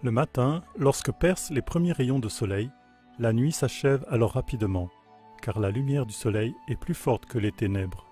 Le matin, lorsque percent les premiers rayons de soleil, la nuit s'achève alors rapidement, car la lumière du soleil est plus forte que les ténèbres.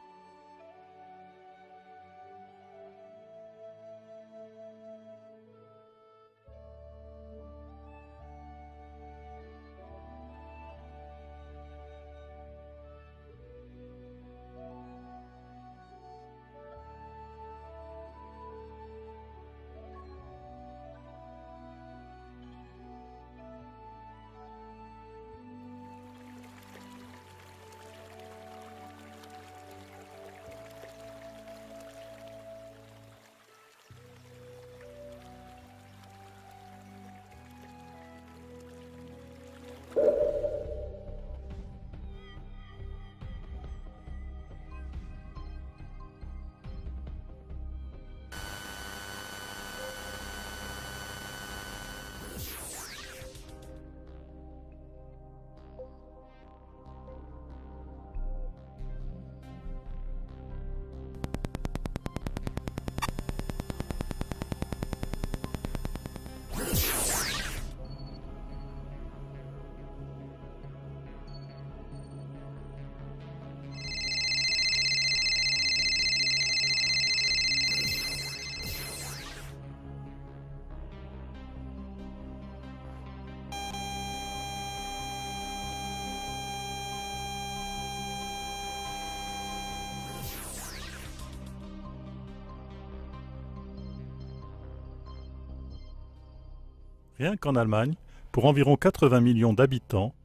Rien qu'en Allemagne, pour environ 80 millions d'habitants,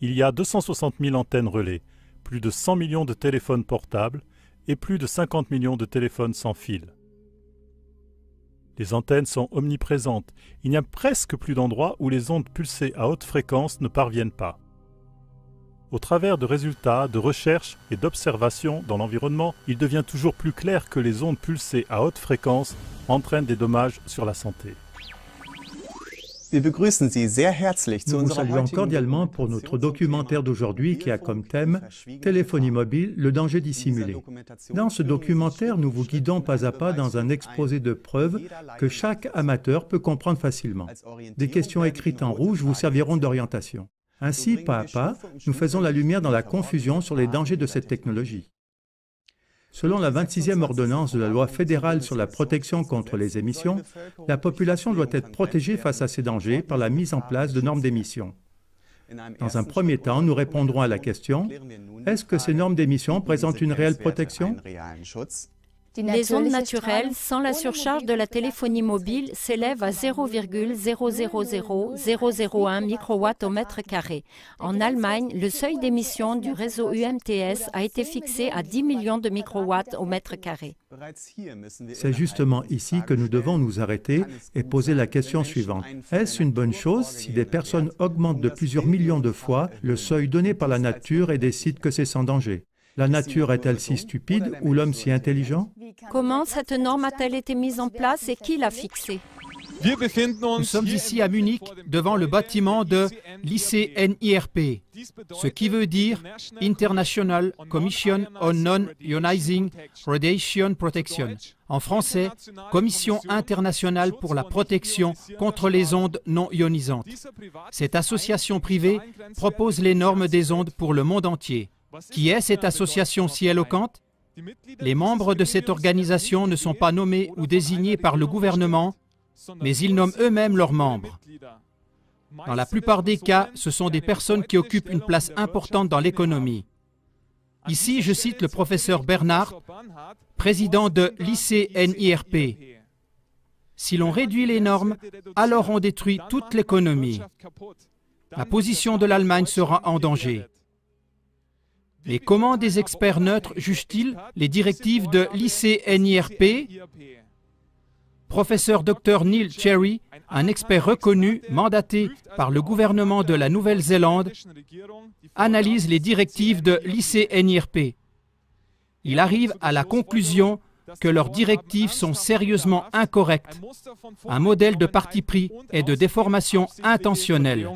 il y a 260 000 antennes relais, plus de 100 millions de téléphones portables et plus de 50 millions de téléphones sans fil. Les antennes sont omniprésentes, il n'y a presque plus d'endroits où les ondes pulsées à haute fréquence ne parviennent pas. Au travers de résultats, de recherches et d'observations dans l'environnement, il devient toujours plus clair que les ondes pulsées à haute fréquence entraînent des dommages sur la santé. Nous vous saluons cordialement pour notre documentaire d'aujourd'hui qui a comme thème « Téléphonie mobile, le danger dissimulé ». Dans ce documentaire, nous vous guidons pas à pas dans un exposé de preuves que chaque amateur peut comprendre facilement. Des questions écrites en rouge vous serviront d'orientation. Ainsi, pas à pas, nous faisons la lumière dans la confusion sur les dangers de cette technologie. Selon la 26e ordonnance de la loi fédérale sur la protection contre les émissions, la population doit être protégée face à ces dangers par la mise en place de normes d'émission. Dans un premier temps, nous répondrons à la question « Est-ce que ces normes d'émission présentent une réelle protection ?» Les ondes naturelles, sans la surcharge de la téléphonie mobile, s'élèvent à 0,000001 microwatts au mètre carré. En Allemagne, le seuil d'émission du réseau UMTS a été fixé à 10 millions de microwatts au mètre carré. C'est justement ici que nous devons nous arrêter et poser la question suivante. Est-ce une bonne chose si des personnes augmentent de plusieurs millions de fois le seuil donné par la nature et décident que c'est sans danger? La nature est-elle si stupide ou l'homme si intelligent? Comment cette norme a-t-elle été mise en place et qui l'a fixée? Nous sommes ici à Munich, devant le bâtiment de l'ICNIRP, ce qui veut dire International Commission on Non-Ionizing Radiation Protection. En français, Commission internationale pour la protection contre les ondes non ionisantes. Cette association privée propose les normes des ondes pour le monde entier. Qui est cette association si éloquente? Les membres de cette organisation ne sont pas nommés ou désignés par le gouvernement, mais ils nomment eux-mêmes leurs membres. Dans la plupart des cas, ce sont des personnes qui occupent une place importante dans l'économie. Ici, je cite le professeur Bernhard, président de l'ICNIRP. Si l'on réduit les normes, alors on détruit toute l'économie. La position de l'Allemagne sera en danger. Mais comment des experts neutres jugent-ils les directives de l'ICNIRP? Professeur Dr Neil Cherry, un expert reconnu, mandaté par le gouvernement de la Nouvelle-Zélande, analyse les directives de l'ICNIRP. Il arrive à la conclusion que leurs directives sont sérieusement incorrectes, un modèle de parti pris et de déformation intentionnelle.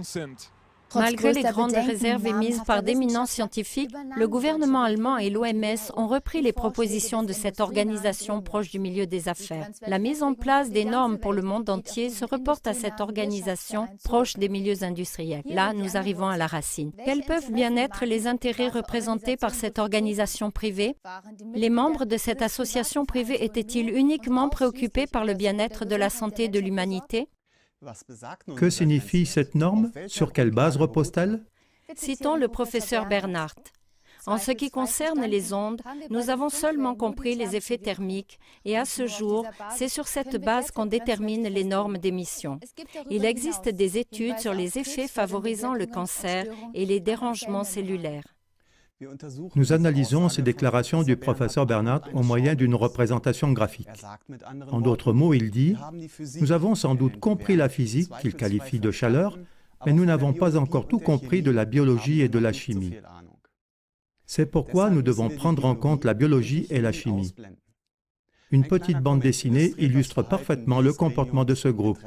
Malgré les grandes réserves émises par d'éminents scientifiques, le gouvernement allemand et l'OMS ont repris les propositions de cette organisation proche du milieu des affaires. La mise en place des normes pour le monde entier se reporte à cette organisation proche des milieux industriels. Là, nous arrivons à la racine. Quels peuvent bien être les intérêts représentés par cette organisation privée? Les membres de cette association privée étaient-ils uniquement préoccupés par le bien-être de la santé de l'humanité? Que signifie cette norme? Sur quelle base repose-t-elle? Citons le professeur Bernhardt. En ce qui concerne les ondes, nous avons seulement compris les effets thermiques et à ce jour, c'est sur cette base qu'on détermine les normes d'émission. Il existe des études sur les effets favorisant le cancer et les dérangements cellulaires. Nous analysons ces déclarations du professeur Bernhardt au moyen d'une représentation graphique. En d'autres mots, il dit « Nous avons sans doute compris la physique, qu'il qualifie de chaleur, mais nous n'avons pas encore tout compris de la biologie et de la chimie. C'est pourquoi nous devons prendre en compte la biologie et la chimie. » Une petite bande dessinée illustre parfaitement le comportement de ce groupe.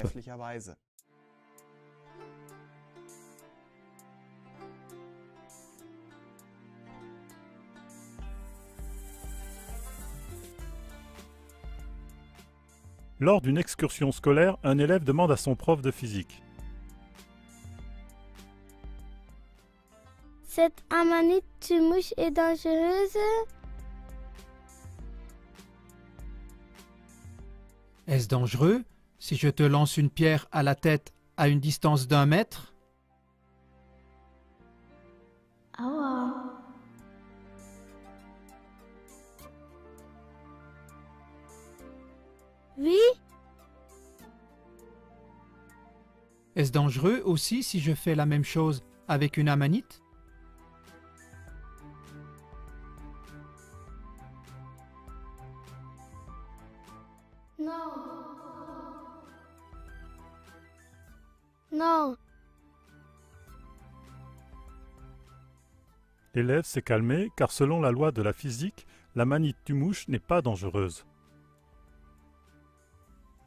Lors d'une excursion scolaire, un élève demande à son prof de physique. Cette amanite de mouche est dangereuse? Est-ce dangereux si je te lance une pierre à la tête à une distance d'1 mètre? Aua. Oui? Est-ce dangereux aussi si je fais la même chose avec une amanite? Non. Non. L'élève s'est calmé car selon la loi de la physique, la manite du mouche n'est pas dangereuse.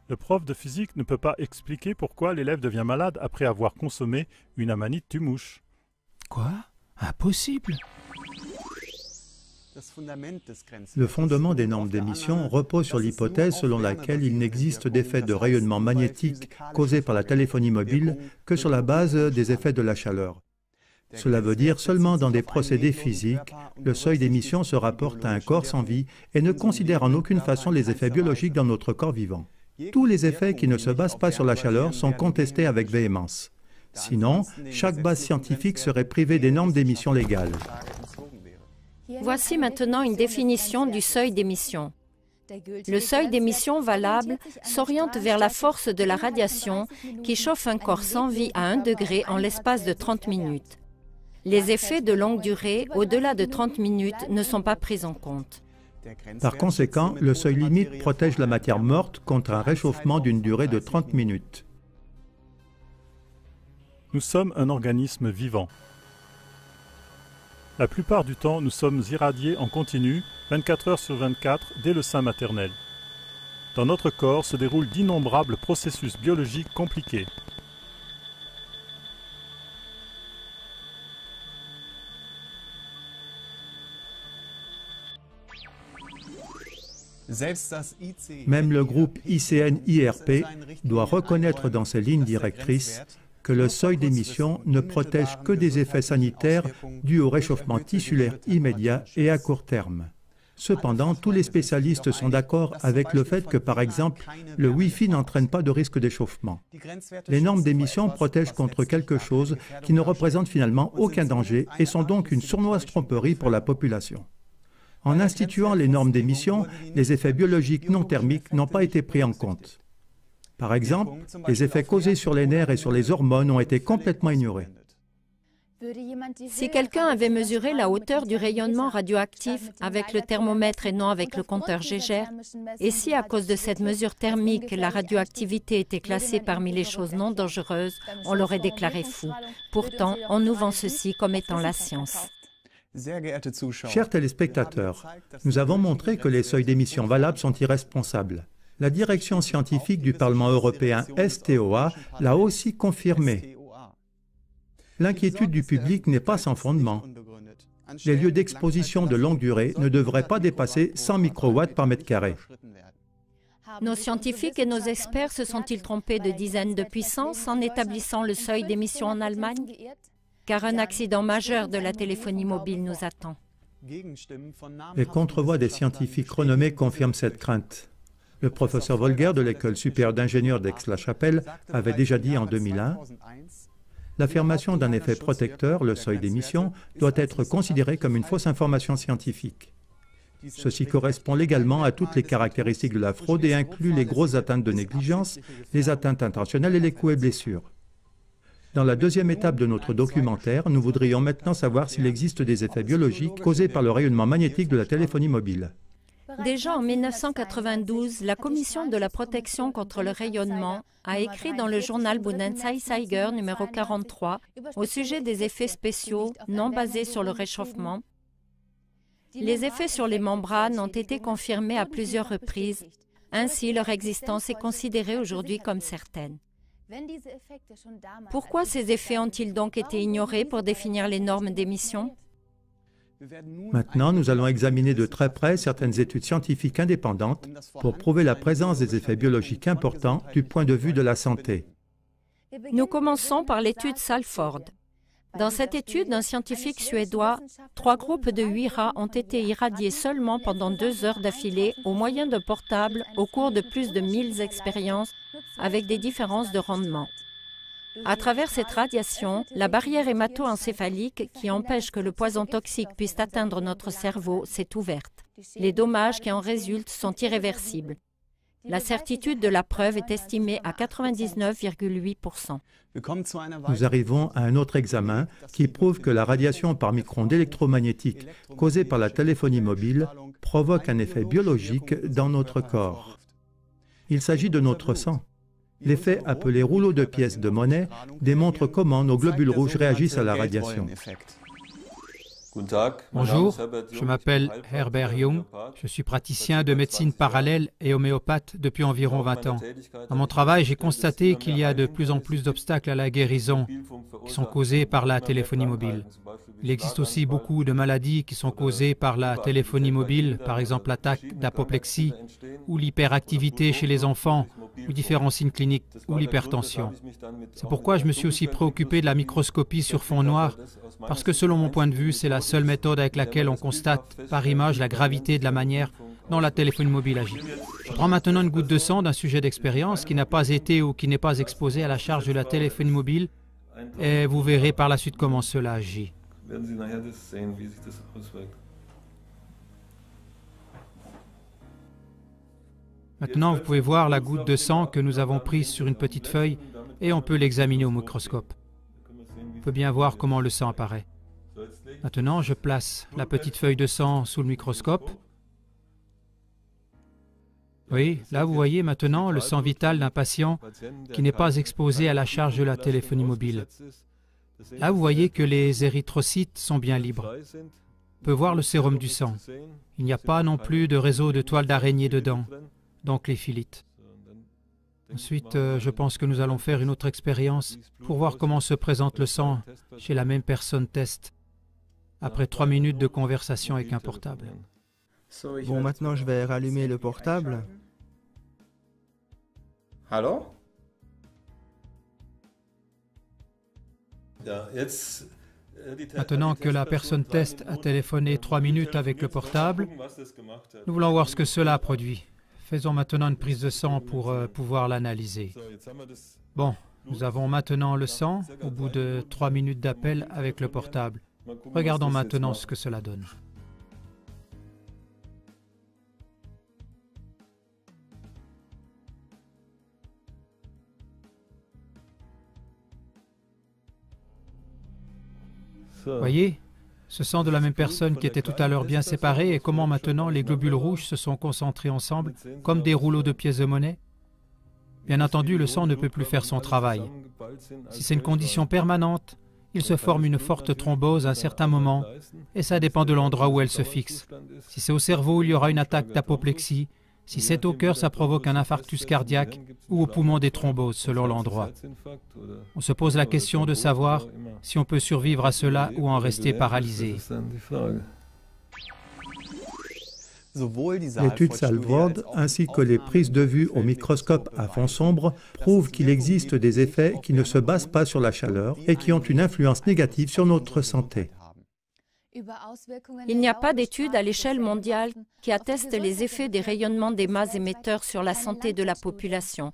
Le prof de physique ne peut pas expliquer pourquoi l'élève devient malade après avoir consommé une amanite du mouche. Quoi? Impossible! Le fondement des normes d'émission repose sur l'hypothèse selon laquelle il n'existe d'effet de rayonnement magnétique causé par la téléphonie mobile que sur la base des effets de la chaleur. Cela veut dire seulement dans des procédés physiques, le seuil d'émission se rapporte à un corps sans vie et ne considère en aucune façon les effets biologiques dans notre corps vivant. Tous les effets qui ne se basent pas sur la chaleur sont contestés avec véhémence. Sinon, chaque base scientifique serait privée des normes d'émission légales. Voici maintenant une définition du seuil d'émission. Le seuil d'émission valable s'oriente vers la force de la radiation qui chauffe un corps sans vie à 1 degré en l'espace de 30 minutes. Les effets de longue durée, au-delà de 30 minutes, ne sont pas pris en compte. Par conséquent, le seuil limite protège la matière morte contre un réchauffement d'une durée de 30 minutes. Nous sommes un organisme vivant. La plupart du temps, nous sommes irradiés en continu, 24 heures sur 24, dès le sein maternel. Dans notre corps se déroulent d'innombrables processus biologiques compliqués. Même le groupe ICN-IRP doit reconnaître dans ses lignes directrices que le seuil d'émission ne protège que des effets sanitaires dus au réchauffement tissulaire immédiat et à court terme. Cependant, tous les spécialistes sont d'accord avec le fait que, par exemple, le Wi-Fi n'entraîne pas de risque d'échauffement. Les normes d'émission protègent contre quelque chose qui ne représente finalement aucun danger et sont donc une sournoise tromperie pour la population. En instituant les normes d'émission, les effets biologiques non thermiques n'ont pas été pris en compte. Par exemple, les effets causés sur les nerfs et sur les hormones ont été complètement ignorés. Si quelqu'un avait mesuré la hauteur du rayonnement radioactif avec le thermomètre et non avec le compteur Geiger, et si à cause de cette mesure thermique la radioactivité était classée parmi les choses non dangereuses, on l'aurait déclaré fou. Pourtant, on nous vend ceci comme étant la science. Chers téléspectateurs, nous avons montré que les seuils d'émission valables sont irresponsables. La direction scientifique du Parlement européen STOA l'a aussi confirmé. L'inquiétude du public n'est pas sans fondement. Les lieux d'exposition de longue durée ne devraient pas dépasser 100 microwatts par mètre carré. Nos scientifiques et nos experts se sont-ils trompés de dizaines de puissances en établissant le seuil d'émission en Allemagne? Car un accident majeur de la téléphonie mobile nous attend. Les contre-voix des scientifiques renommés confirment cette crainte. Le professeur Volger de l'École supérieure d'ingénieurs d'Aix-la-Chapelle avait déjà dit en 2001 « L'affirmation d'un effet protecteur, le seuil d'émission, doit être considérée comme une fausse information scientifique. Ceci correspond légalement à toutes les caractéristiques de la fraude et inclut les grosses atteintes de négligence, les atteintes intentionnelles et les coups et blessures. » Dans la deuxième étape de notre documentaire, nous voudrions maintenant savoir s'il existe des effets biologiques causés par le rayonnement magnétique de la téléphonie mobile. Déjà en 1992, la Commission de la protection contre le rayonnement a écrit dans le journal Bundesanzeiger numéro 43 au sujet des effets spéciaux non basés sur le réchauffement. Les effets sur les membranes ont été confirmés à plusieurs reprises. Ainsi, leur existence est considérée aujourd'hui comme certaine. Pourquoi ces effets ont-ils donc été ignorés pour définir les normes d'émission? Maintenant, nous allons examiner de très près certaines études scientifiques indépendantes pour prouver la présence des effets biologiques importants du point de vue de la santé. Nous commençons par l'étude Salford. Dans cette étude d'un scientifique suédois, 3 groupes de 8 rats ont été irradiés seulement pendant 2 heures d'affilée au moyen de portables au cours de plus de 1000 expériences avec des différences de rendement. À travers cette radiation, la barrière hémato-encéphalique qui empêche que le poison toxique puisse atteindre notre cerveau s'est ouverte. Les dommages qui en résultent sont irréversibles. La certitude de la preuve est estimée à 99,8%. Nous arrivons à un autre examen qui prouve que la radiation par micro-ondes électromagnétiques causée par la téléphonie mobile provoque un effet biologique dans notre corps. Il s'agit de notre sang. L'effet appelé rouleau de pièces de monnaie démontre comment nos globules rouges réagissent à la radiation. Bonjour, je m'appelle Herbert Jung, je suis praticien de médecine parallèle et homéopathe depuis environ 20 ans. Dans mon travail, j'ai constaté qu'il y a de plus en plus d'obstacles à la guérison qui sont causés par la téléphonie mobile. Il existe aussi beaucoup de maladies qui sont causées par la téléphonie mobile, par exemple l'attaque d'apoplexie ou l'hyperactivité chez les enfants, ou différents signes cliniques ou l'hypertension. C'est pourquoi je me suis aussi préoccupé de la microscopie sur fond noir, parce que selon mon point de vue, c'est la seule méthode avec laquelle on constate par image la gravité de la manière dont la téléphonie mobile agit. Je prends maintenant une goutte de sang d'un sujet d'expérience qui n'a pas été ou qui n'est pas exposé à la charge de la téléphonie mobile et vous verrez par la suite comment cela agit. Maintenant, vous pouvez voir la goutte de sang que nous avons prise sur une petite feuille et on peut l'examiner au microscope. On peut bien voir comment le sang apparaît. Maintenant, je place la petite feuille de sang sous le microscope. Oui, là vous voyez maintenant le sang vital d'un patient qui n'est pas exposé à la charge de la téléphonie mobile. Là vous voyez que les érythrocytes sont bien libres. On peut voir le sérum du sang. Il n'y a pas non plus de réseau de toiles d'araignée dedans, donc les philites. Ensuite, je pense que nous allons faire une autre expérience pour voir comment se présente le sang chez la même personne test, après 3 minutes de conversation avec un portable. Bon, maintenant je vais rallumer le portable. Allô? Maintenant que la personne test a téléphoné 3 minutes avec le portable, nous voulons voir ce que cela a produit. Faisons maintenant une prise de sang pour pouvoir l'analyser. Bon, nous avons maintenant le sang au bout de 3 minutes d'appel avec le portable. Regardons maintenant ce que cela donne. Voyez, ce sang de la même personne qui était tout à l'heure bien séparé et comment maintenant les globules rouges se sont concentrés ensemble comme des rouleaux de pièces de monnaie. Bien entendu, le sang ne peut plus faire son travail. Si c'est une condition permanente, il se forme une forte thrombose à un certain moment et ça dépend de l'endroit où elle se fixe. Si c'est au cerveau, il y aura une attaque d'apoplexie. Si c'est au cœur, ça provoque un infarctus cardiaque ou au poumon des thromboses selon l'endroit. On se pose la question de savoir si on peut survivre à cela ou en rester paralysé. L'étude Salvord ainsi que les prises de vue au microscope à fond sombre prouvent qu'il existe des effets qui ne se basent pas sur la chaleur et qui ont une influence négative sur notre santé. Il n'y a pas d'études à l'échelle mondiale qui attestent les effets des rayonnements des mâts émetteurs sur la santé de la population.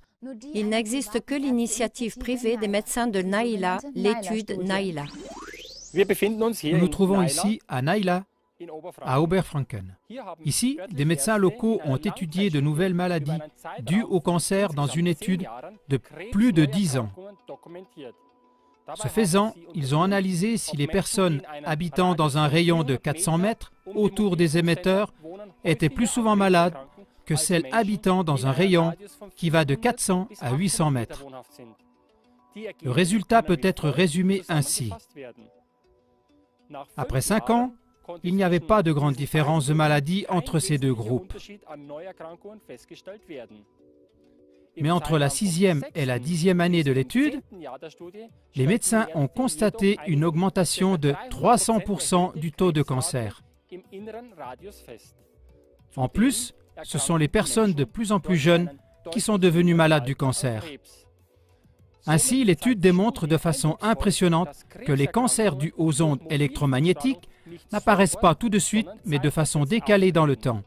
Il n'existe que l'initiative privée des médecins de Naila, l'étude Naila. Nous nous trouvons ici à Naila, à Oberfranken. Ici, des médecins locaux ont étudié de nouvelles maladies dues au cancer dans une étude de plus de 10 ans. Ce faisant, ils ont analysé si les personnes habitant dans un rayon de 400 mètres autour des émetteurs étaient plus souvent malades que celles habitant dans un rayon qui va de 400 à 800 mètres. Le résultat peut être résumé ainsi. Après 5 ans, il n'y avait pas de grande différence de maladie entre ces deux groupes. Mais entre la 6e et la 10e année de l'étude, les médecins ont constaté une augmentation de 300% du taux de cancer. En plus, ce sont les personnes de plus en plus jeunes qui sont devenues malades du cancer. Ainsi, l'étude démontre de façon impressionnante que les cancers dus aux ondes électromagnétiques n'apparaissent pas tout de suite, mais de façon décalée dans le temps.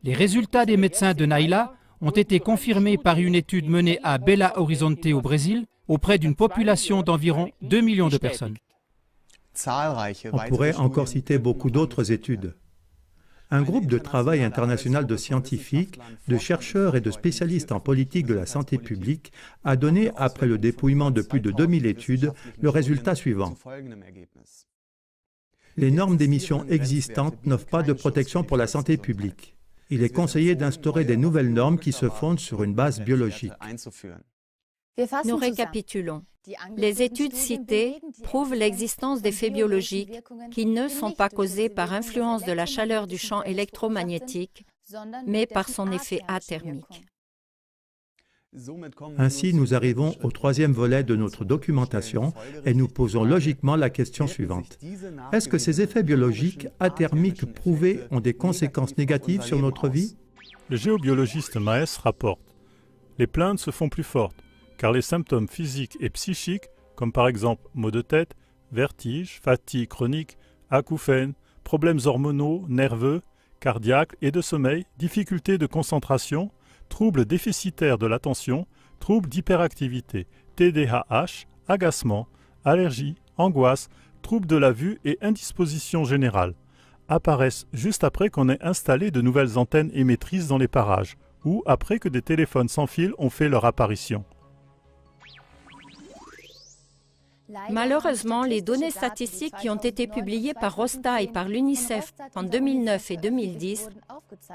Les résultats des médecins de Naila ont été confirmés par une étude menée à Belo Horizonte au Brésil, auprès d'une population d'environ 2 millions de personnes. On pourrait encore citer beaucoup d'autres études. Un groupe de travail international de scientifiques, de chercheurs et de spécialistes en politique de la santé publique a donné, après le dépouillement de plus de 2000 études, le résultat suivant. Les normes d'émission existantes n'offrent pas de protection pour la santé publique. Il est conseillé d'instaurer des nouvelles normes qui se fondent sur une base biologique. Nous récapitulons. Les études citées prouvent l'existence d'effets biologiques qui ne sont pas causés par influence de la chaleur du champ électromagnétique, mais par son effet athermique. Ainsi, nous arrivons au 3e volet de notre documentation et nous posons logiquement la question suivante. Est-ce que ces effets biologiques athermiques prouvés ont des conséquences négatives sur notre vie? Le géobiologiste Maes rapporte « Les plaintes se font plus fortes, car les symptômes physiques et psychiques, comme par exemple maux de tête, vertiges, fatigue chronique, acouphènes, problèmes hormonaux, nerveux, cardiaques et de sommeil, difficultés de concentration, troubles déficitaires de l'attention, troubles d'hyperactivité, TDAH, agacement, allergie, angoisse, troubles de la vue et indisposition générale apparaissent juste après qu'on ait installé de nouvelles antennes émettrices dans les parages ou après que des téléphones sans fil ont fait leur apparition. Malheureusement, les données statistiques qui ont été publiées par Rosta et par l'UNICEF en 2009 et 2010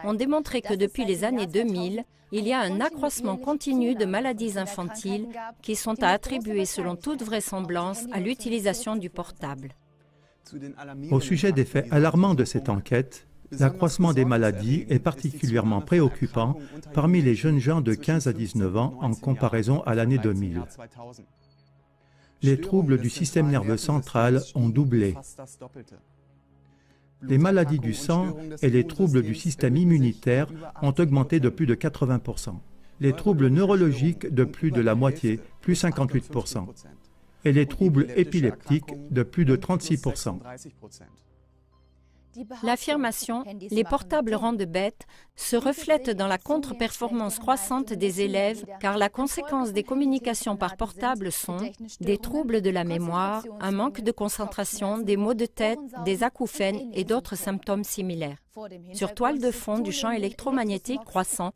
ont démontré que depuis les années 2000, il y a un accroissement continu de maladies infantiles qui sont à attribuer selon toute vraisemblance à l'utilisation du portable. Au sujet des faits alarmants de cette enquête, l'accroissement des maladies est particulièrement préoccupant parmi les jeunes gens de 15 à 19 ans en comparaison à l'année 2000. Les troubles du système nerveux central ont doublé. Les maladies du sang et les troubles du système immunitaire ont augmenté de plus de 80%. Les troubles neurologiques de plus de la moitié, plus 58%. Et les troubles épileptiques de plus de 36%. L'affirmation « les portables rendent bêtes » se reflète dans la contre-performance croissante des élèves car la conséquence des communications par portable sont des troubles de la mémoire, un manque de concentration, des maux de tête, des acouphènes et d'autres symptômes similaires. Sur toile de fond du champ électromagnétique croissant,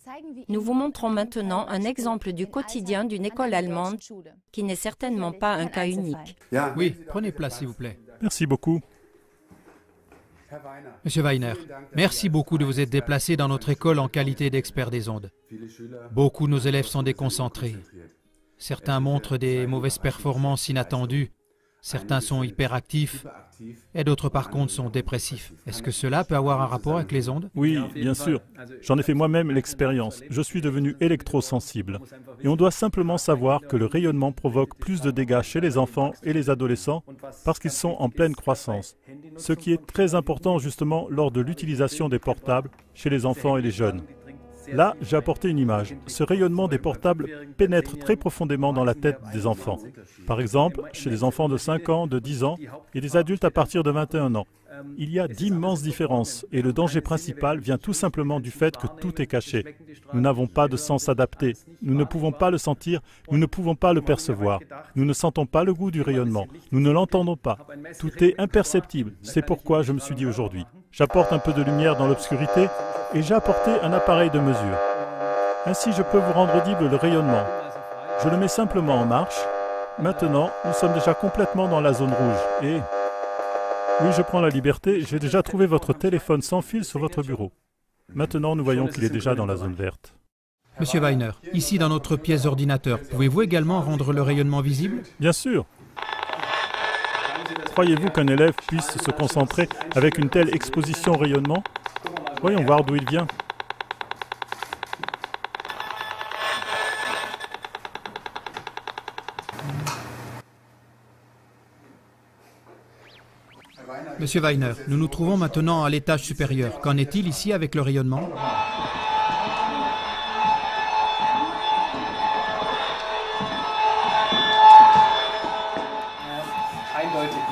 nous vous montrons maintenant un exemple du quotidien d'une école allemande qui n'est certainement pas un cas unique. Oui, prenez place s'il vous plaît. Merci beaucoup. Monsieur Weiner, merci beaucoup de vous être déplacé dans notre école en qualité d'expert des ondes. Beaucoup de nos élèves sont déconcentrés. Certains montrent des mauvaises performances inattendues. Certains sont hyperactifs et d'autres par contre sont dépressifs. Est-ce que cela peut avoir un rapport avec les ondes? Oui, bien sûr. J'en ai fait moi-même l'expérience. Je suis devenu électrosensible. Et on doit simplement savoir que le rayonnement provoque plus de dégâts chez les enfants et les adolescents parce qu'ils sont en pleine croissance. Ce qui est très important justement lors de l'utilisation des portables chez les enfants et les jeunes. Là, j'ai apporté une image. Ce rayonnement des portables pénètre très profondément dans la tête des enfants. Par exemple, chez les enfants de 5 ans, de 10 ans et des adultes à partir de 21 ans. Il y a d'immenses différences et le danger principal vient tout simplement du fait que tout est caché. Nous n'avons pas de sens adapté. Nous ne pouvons pas le sentir, nous ne pouvons pas le percevoir. Nous ne sentons pas le goût du rayonnement. Nous ne l'entendons pas. Tout est imperceptible. C'est pourquoi je me suis dit aujourd'hui, j'apporte un peu de lumière dans l'obscurité et j'ai apporté un appareil de mesure. Ainsi, je peux vous rendre audible le rayonnement. Je le mets simplement en marche. Maintenant, nous sommes déjà complètement dans la zone rouge et... Oui, je prends la liberté, j'ai déjà trouvé votre téléphone sans fil sur votre bureau. Maintenant, nous voyons qu'il est déjà dans la zone verte. Monsieur Weiner, ici dans notre pièce d'ordinateur, pouvez-vous également rendre le rayonnement visible? Bien sûr. Croyez-vous qu'un élève puisse se concentrer avec une telle exposition au rayonnement? Voyons voir d'où il vient. Monsieur Weiner, nous nous trouvons maintenant à l'étage supérieur. Qu'en est-il ici avec le rayonnement?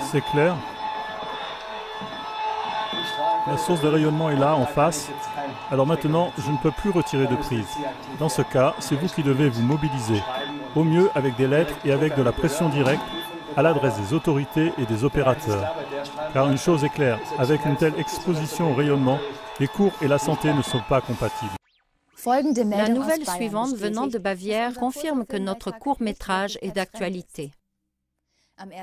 C'est clair. La source de rayonnement est là, en face. Alors maintenant, je ne peux plus retirer de prise. Dans ce cas, c'est vous qui devez vous mobiliser. Au mieux avec des lettres et avec de la pression directe à l'adresse des autorités et des opérateurs. Car une chose est claire, avec une telle exposition au rayonnement, les cours et la santé ne sont pas compatibles. La nouvelle suivante venant de Bavière confirme que notre court-métrage est d'actualité.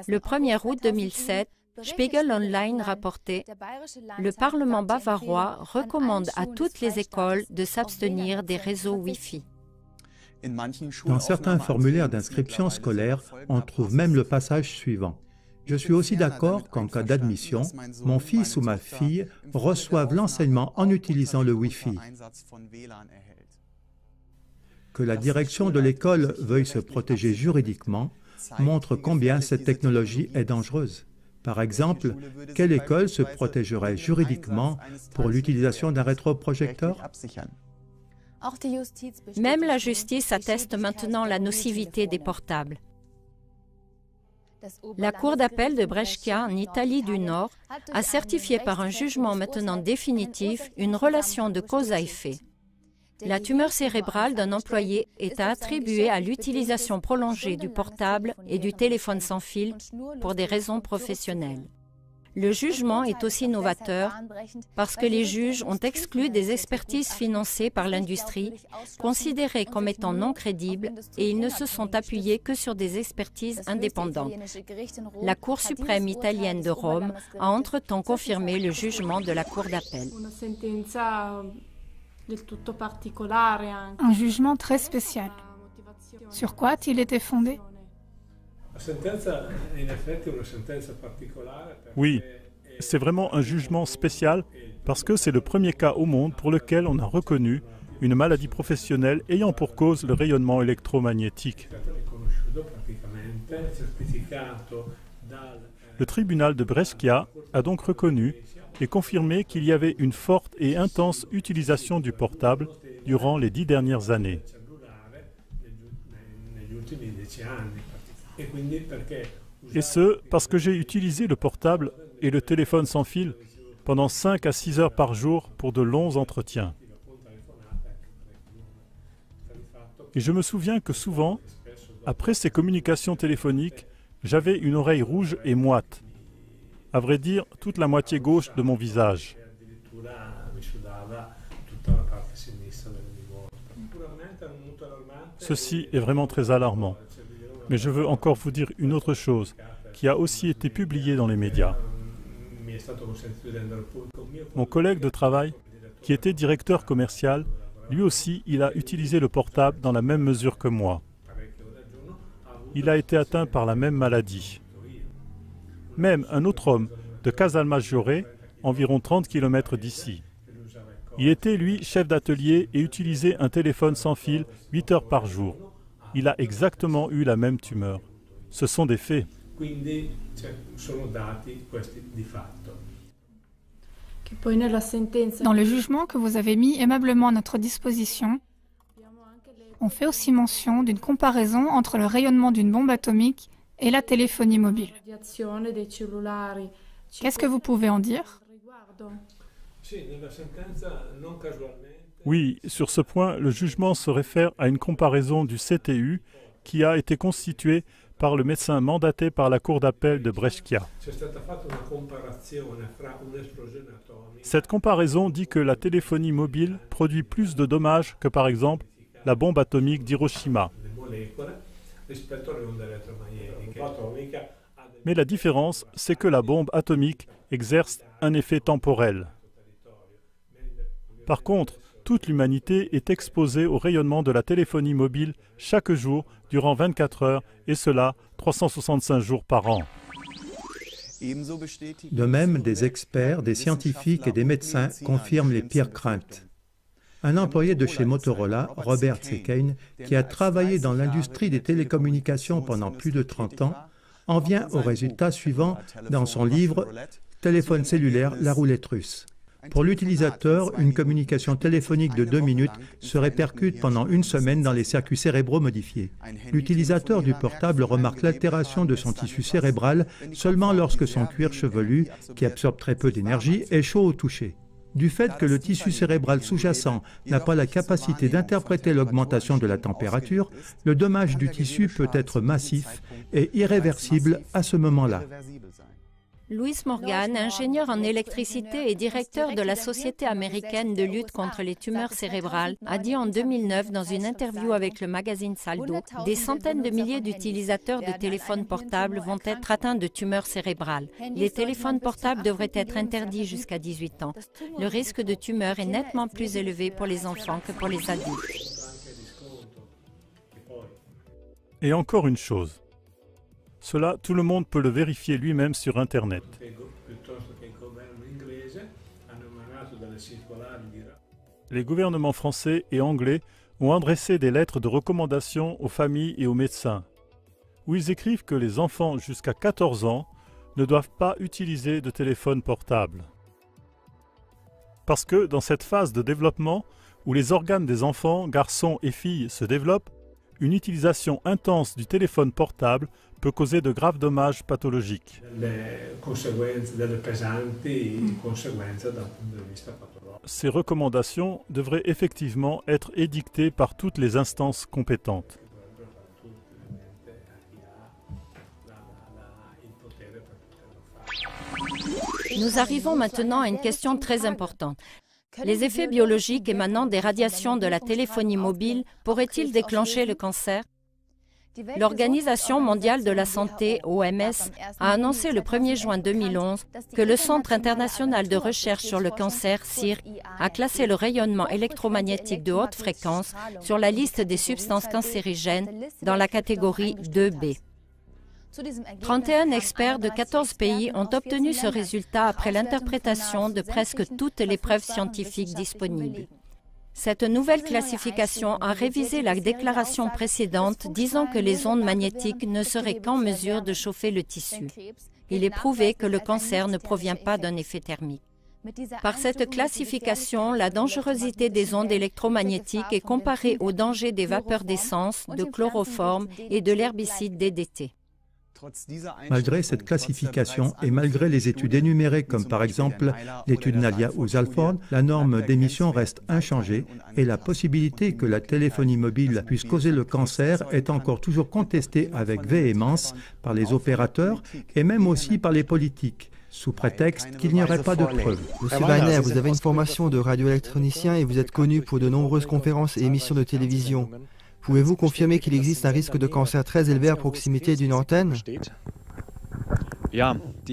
Le 1er août 2007, Spiegel Online rapportait « Le Parlement bavarois recommande à toutes les écoles de s'abstenir des réseaux Wi-Fi ». Dans certains formulaires d'inscription scolaire, on trouve même le passage suivant. Je suis aussi d'accord qu'en cas d'admission, mon fils ou ma fille reçoivent l'enseignement en utilisant le Wi-Fi. Que la direction de l'école veuille se protéger juridiquement montre combien cette technologie est dangereuse. Par exemple, quelle école se protégerait juridiquement pour l'utilisation d'un rétroprojecteur? Même la justice atteste maintenant la nocivité des portables. La Cour d'appel de Brescia, en Italie du Nord, a certifié par un jugement maintenant définitif une relation de cause à effet. La tumeur cérébrale d'un employé est à attribuer à l'utilisation prolongée du portable et du téléphone sans fil pour des raisons professionnelles. Le jugement est aussi novateur parce que les juges ont exclu des expertises financées par l'industrie, considérées comme étant non crédibles, et ils ne se sont appuyés que sur des expertises indépendantes. La Cour suprême italienne de Rome a entre-temps confirmé le jugement de la Cour d'appel. Un jugement très spécial. Sur quoi a-t-il été fondé? Oui, c'est vraiment un jugement spécial parce que c'est le premier cas au monde pour lequel on a reconnu une maladie professionnelle ayant pour cause le rayonnement électromagnétique. Le tribunal de Brescia a donc reconnu et confirmé qu'il y avait une forte et intense utilisation du portable durant les 10 dernières années. Et ce, parce que j'ai utilisé le portable et le téléphone sans fil pendant 5 à 6 heures par jour pour de longs entretiens. Et je me souviens que souvent, après ces communications téléphoniques, j'avais une oreille rouge et moite. À vrai dire, toute la moitié gauche de mon visage. Ceci est vraiment très alarmant. Mais je veux encore vous dire une autre chose, qui a aussi été publiée dans les médias. Mon collègue de travail, qui était directeur commercial, lui aussi, il a utilisé le portable dans la même mesure que moi. Il a été atteint par la même maladie. Même un autre homme de Casalmaggiore, environ 30 km d'ici. Il était, lui, chef d'atelier et utilisait un téléphone sans fil 8 heures par jour. Il a exactement eu la même tumeur. Ce sont des faits. Dans le jugement que vous avez mis aimablement à notre disposition, on fait aussi mention d'une comparaison entre le rayonnement d'une bombe atomique et la téléphonie mobile. Qu'est-ce que vous pouvez en dire? Oui, sur ce point, le jugement se réfère à une comparaison du CTU qui a été constituée par le médecin mandaté par la Cour d'appel de Brescia. Cette comparaison dit que la téléphonie mobile produit plus de dommages que par exemple la bombe atomique d'Hiroshima. Mais la différence, c'est que la bombe atomique exerce un effet temporel. Par contre, toute l'humanité est exposée au rayonnement de la téléphonie mobile chaque jour durant 24 heures, et cela 365 jours par an. De même, des experts, des scientifiques et des médecins confirment les pires craintes. Un employé de chez Motorola, Robert Sekane, qui a travaillé dans l'industrie des télécommunications pendant plus de 30 ans, en vient au résultat suivant dans son livre « Téléphone cellulaire, la roulette russe ». Pour l'utilisateur, une communication téléphonique de 2 minutes se répercute pendant une semaine dans les circuits cérébraux modifiés. L'utilisateur du portable remarque l'altération de son tissu cérébral seulement lorsque son cuir chevelu, qui absorbe très peu d'énergie, est chaud au toucher. Du fait que le tissu cérébral sous-jacent n'a pas la capacité d'interpréter l'augmentation de la température, le dommage du tissu peut être massif et irréversible à ce moment-là. Louis Morgan, ingénieur en électricité et directeur de la Société américaine de lutte contre les tumeurs cérébrales, a dit en 2009 dans une interview avec le magazine Saldo, des centaines de milliers d'utilisateurs de téléphones portables vont être atteints de tumeurs cérébrales. Les téléphones portables devraient être interdits jusqu'à 18 ans. Le risque de tumeur est nettement plus élevé pour les enfants que pour les adultes. Et encore une chose. Cela, tout le monde peut le vérifier lui-même sur Internet. Les gouvernements français et anglais ont adressé des lettres de recommandation aux familles et aux médecins, où ils écrivent que les enfants jusqu'à 14 ans ne doivent pas utiliser de téléphone portable. Parce que dans cette phase de développement, où les organes des enfants, garçons et filles, se développent, une utilisation intense du téléphone portable peut causer de graves dommages pathologiques. Ces recommandations devraient effectivement être édictées par toutes les instances compétentes. Nous arrivons maintenant à une question très importante. Les effets biologiques émanant des radiations de la téléphonie mobile pourraient-ils déclencher le cancer? L'Organisation mondiale de la santé, OMS, a annoncé le 1er juin 2011 que le Centre international de recherche sur le cancer, CIR, a classé le rayonnement électromagnétique de haute fréquence sur la liste des substances cancérigènes dans la catégorie 2B. 31 experts de 14 pays ont obtenu ce résultat après l'interprétation de presque toutes les preuves scientifiques disponibles. Cette nouvelle classification a révisé la déclaration précédente disant que les ondes magnétiques ne seraient qu'en mesure de chauffer le tissu. Il est prouvé que le cancer ne provient pas d'un effet thermique. Par cette classification, la dangerosité des ondes électromagnétiques est comparée au danger des vapeurs d'essence, de chloroforme et de l'herbicide DDT. Malgré cette classification et malgré les études énumérées comme par exemple l'étude Nalia ou Zalford, la norme d'émission reste inchangée et la possibilité que la téléphonie mobile puisse causer le cancer est encore toujours contestée avec véhémence par les opérateurs et même aussi par les politiques, sous prétexte qu'il n'y aurait pas de preuves. Monsieur Weiner, vous avez une formation de radioélectronicien et vous êtes connu pour de nombreuses conférences et émissions de télévision. Pouvez-vous confirmer qu'il existe un risque de cancer très élevé à proximité d'une antenne?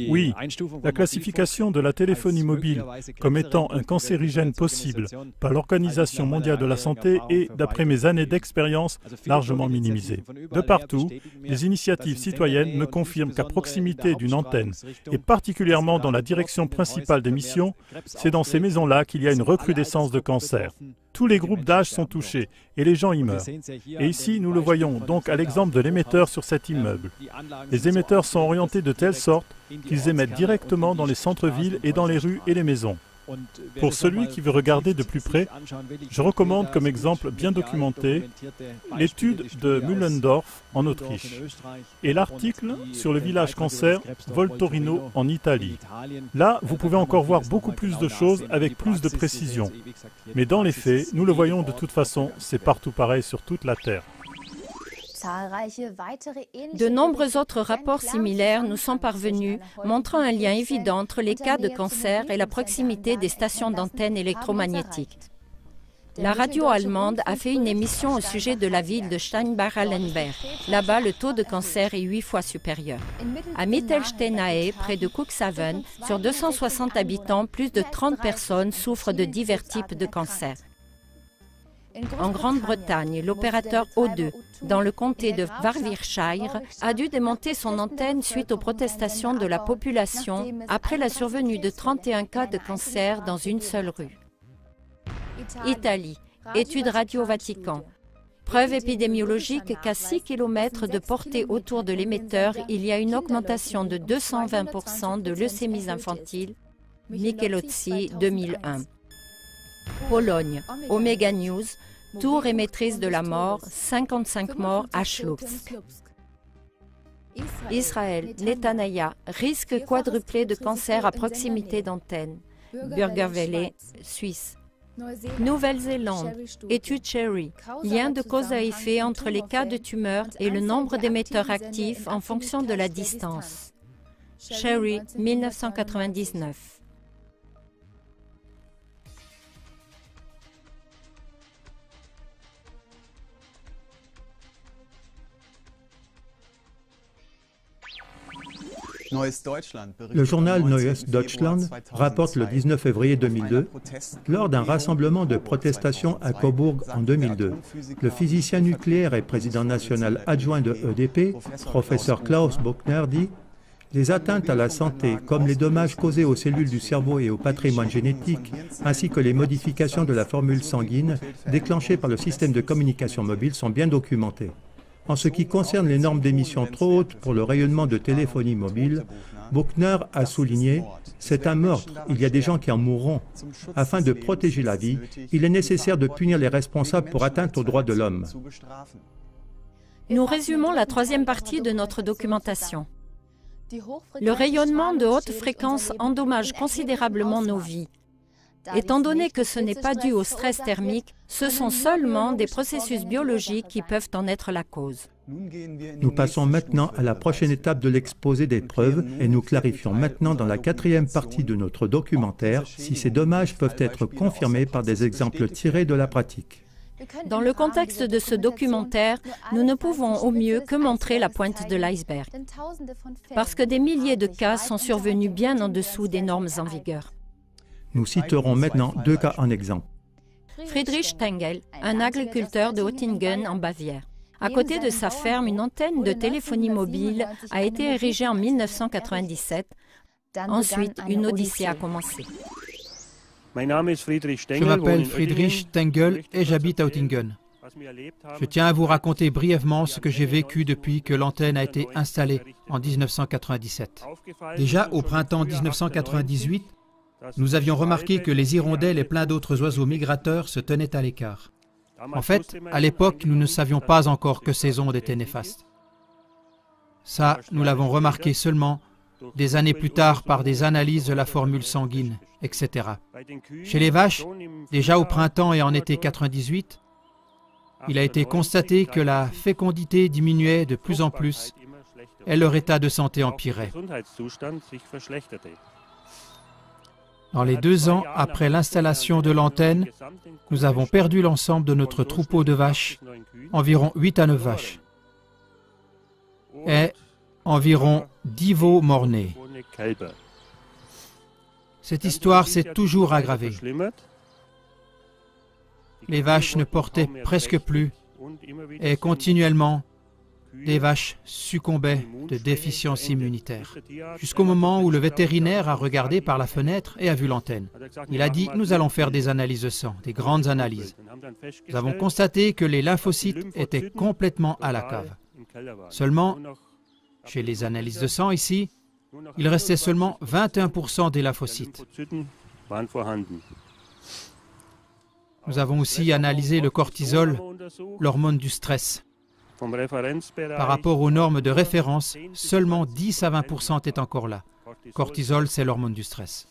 Oui, la classification de la téléphonie mobile comme étant un cancérigène possible par l'Organisation mondiale de la santé est, d'après mes années d'expérience, largement minimisée. De partout, les initiatives citoyennes me confirment qu'à proximité d'une antenne, et particulièrement dans la direction principale d'émission, c'est dans ces maisons-là qu'il y a une recrudescence de cancer. Tous les groupes d'âge sont touchés et les gens y meurent. Et ici, nous le voyons donc à l'exemple de l'émetteur sur cet immeuble. Les émetteurs sont orientés de telle sorte qu'ils émettent directement dans les centres-villes et dans les rues et les maisons. Pour celui qui veut regarder de plus près, je recommande comme exemple bien documenté l'étude de Müllendorf en Autriche et l'article sur le village cancer Voltorino en Italie. Là, vous pouvez encore voir beaucoup plus de choses avec plus de précision. Mais dans les faits, nous le voyons de toute façon, c'est partout pareil sur toute la Terre. De nombreux autres rapports similaires nous sont parvenus, montrant un lien évident entre les cas de cancer et la proximité des stations d'antennes électromagnétiques. La radio allemande a fait une émission au sujet de la ville de Steinbach-Allenberg. Là-bas, le taux de cancer est 8 fois supérieur. À Mittelsteinae, près de Cuxhaven, sur 260 habitants, plus de 30 personnes souffrent de divers types de cancers. En Grande-Bretagne, l'opérateur O2, dans le comté de Warwickshire, a dû démonter son antenne suite aux protestations de la population après la survenue de 31 cas de cancer dans une seule rue. Italie, étude Radio Vatican. Preuve épidémiologique qu'à 6 km de portée autour de l'émetteur, il y a une augmentation de 220% de leucémies infantiles. Michelozzi, 2001. Pologne, Omega News, tour émettrice de la mort, 55 morts à Ślubsk. Israël, Netanyahu, risque quadruplé de cancer à proximité d'antenne. Bürgerwelle, Suisse. Nouvelle-Zélande, étude Cherry, lien de cause à effet entre les cas de tumeur et le nombre d'émetteurs actifs en fonction de la distance. Cherry, 1999. Le journal Neues Deutschland rapporte le 19 février 2002, lors d'un rassemblement de protestation à Cobourg en 2002, le physicien nucléaire et président national adjoint de EDP, professeur Klaus Buchner, dit « Les atteintes à la santé, comme les dommages causés aux cellules du cerveau et au patrimoine génétique, ainsi que les modifications de la formule sanguine déclenchées par le système de communication mobile sont bien documentées. En ce qui concerne les normes d'émission trop hautes pour le rayonnement de téléphonie mobile, Buchner a souligné « C'est un meurtre, il y a des gens qui en mourront. Afin de protéger la vie, il est nécessaire de punir les responsables pour atteinte aux droits de l'homme. » Nous résumons la troisième partie de notre documentation. Le rayonnement de haute fréquence endommage considérablement nos vies. Étant donné que ce n'est pas dû au stress thermique, ce sont seulement des processus biologiques qui peuvent en être la cause. Nous passons maintenant à la prochaine étape de l'exposé des preuves et nous clarifions maintenant dans la quatrième partie de notre documentaire si ces dommages peuvent être confirmés par des exemples tirés de la pratique. Dans le contexte de ce documentaire, nous ne pouvons au mieux que montrer la pointe de l'iceberg, parce que des milliers de cas sont survenus bien en dessous des normes en vigueur. Nous citerons maintenant deux cas en exemple. Friedrich Stengel, un agriculteur de Oettingen en Bavière. À côté de sa ferme, une antenne de téléphonie mobile a été érigée en 1997. Ensuite, une odyssée a commencé. Je m'appelle Friedrich Stengel et j'habite à Oettingen. Je tiens à vous raconter brièvement ce que j'ai vécu depuis que l'antenne a été installée en 1997. Déjà au printemps 1998, nous avions remarqué que les hirondelles et plein d'autres oiseaux migrateurs se tenaient à l'écart. En fait, à l'époque, nous ne savions pas encore que ces ondes étaient néfastes. Ça, nous l'avons remarqué seulement des années plus tard par des analyses de la formule sanguine, etc. Chez les vaches, déjà au printemps et en été 98, il a été constaté que la fécondité diminuait de plus en plus et leur état de santé empirait. Dans les 2 ans après l'installation de l'antenne, nous avons perdu l'ensemble de notre troupeau de vaches, environ 8 à 9 vaches, et environ 10 veaux morts-nés. Cette histoire s'est toujours aggravée. Les vaches ne portaient presque plus et continuellement, des vaches succombaient de déficience immunitaire. Jusqu'au moment où le vétérinaire a regardé par la fenêtre et a vu l'antenne. Il a dit « Nous allons faire des analyses de sang, des grandes analyses. » Nous avons constaté que les lymphocytes étaient complètement à la cave. Seulement, chez les analyses de sang ici, il restait seulement 21% des lymphocytes. Nous avons aussi analysé le cortisol, l'hormone du stress. Par rapport aux normes de référence, seulement 10 à 20% est encore là. Cortisol, c'est l'hormone du stress.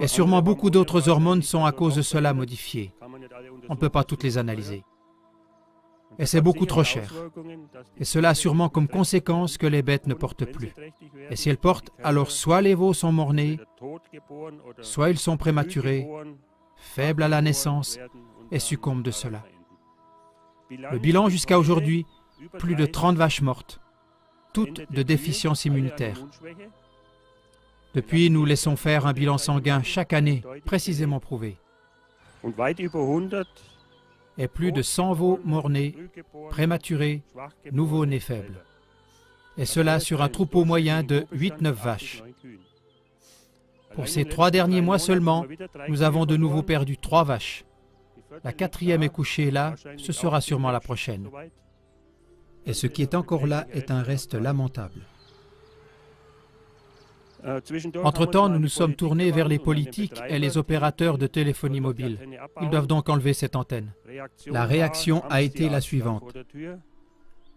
Et sûrement beaucoup d'autres hormones sont à cause de cela modifiées. On ne peut pas toutes les analyser. Et c'est beaucoup trop cher. Et cela a sûrement comme conséquence que les bêtes ne portent plus. Et si elles portent, alors soit les veaux sont mort-nés, soit ils sont prématurés, faibles à la naissance, et succombent de cela. Le bilan jusqu'à aujourd'hui, plus de 30 vaches mortes, toutes de déficience immunitaire. Depuis, nous laissons faire un bilan sanguin chaque année, précisément prouvé. Et plus de 100 veaux mort-nés, prématurés, nouveau-nés faibles. Et cela sur un troupeau moyen de 8-9 vaches. Pour ces 3 derniers mois seulement, nous avons de nouveau perdu 3 vaches. La 4e est couchée là, ce sera sûrement la prochaine. Et ce qui est encore là est un reste lamentable. Entre-temps, nous nous sommes tournés vers les politiques et les opérateurs de téléphonie mobile. Ils doivent donc enlever cette antenne. La réaction a été la suivante.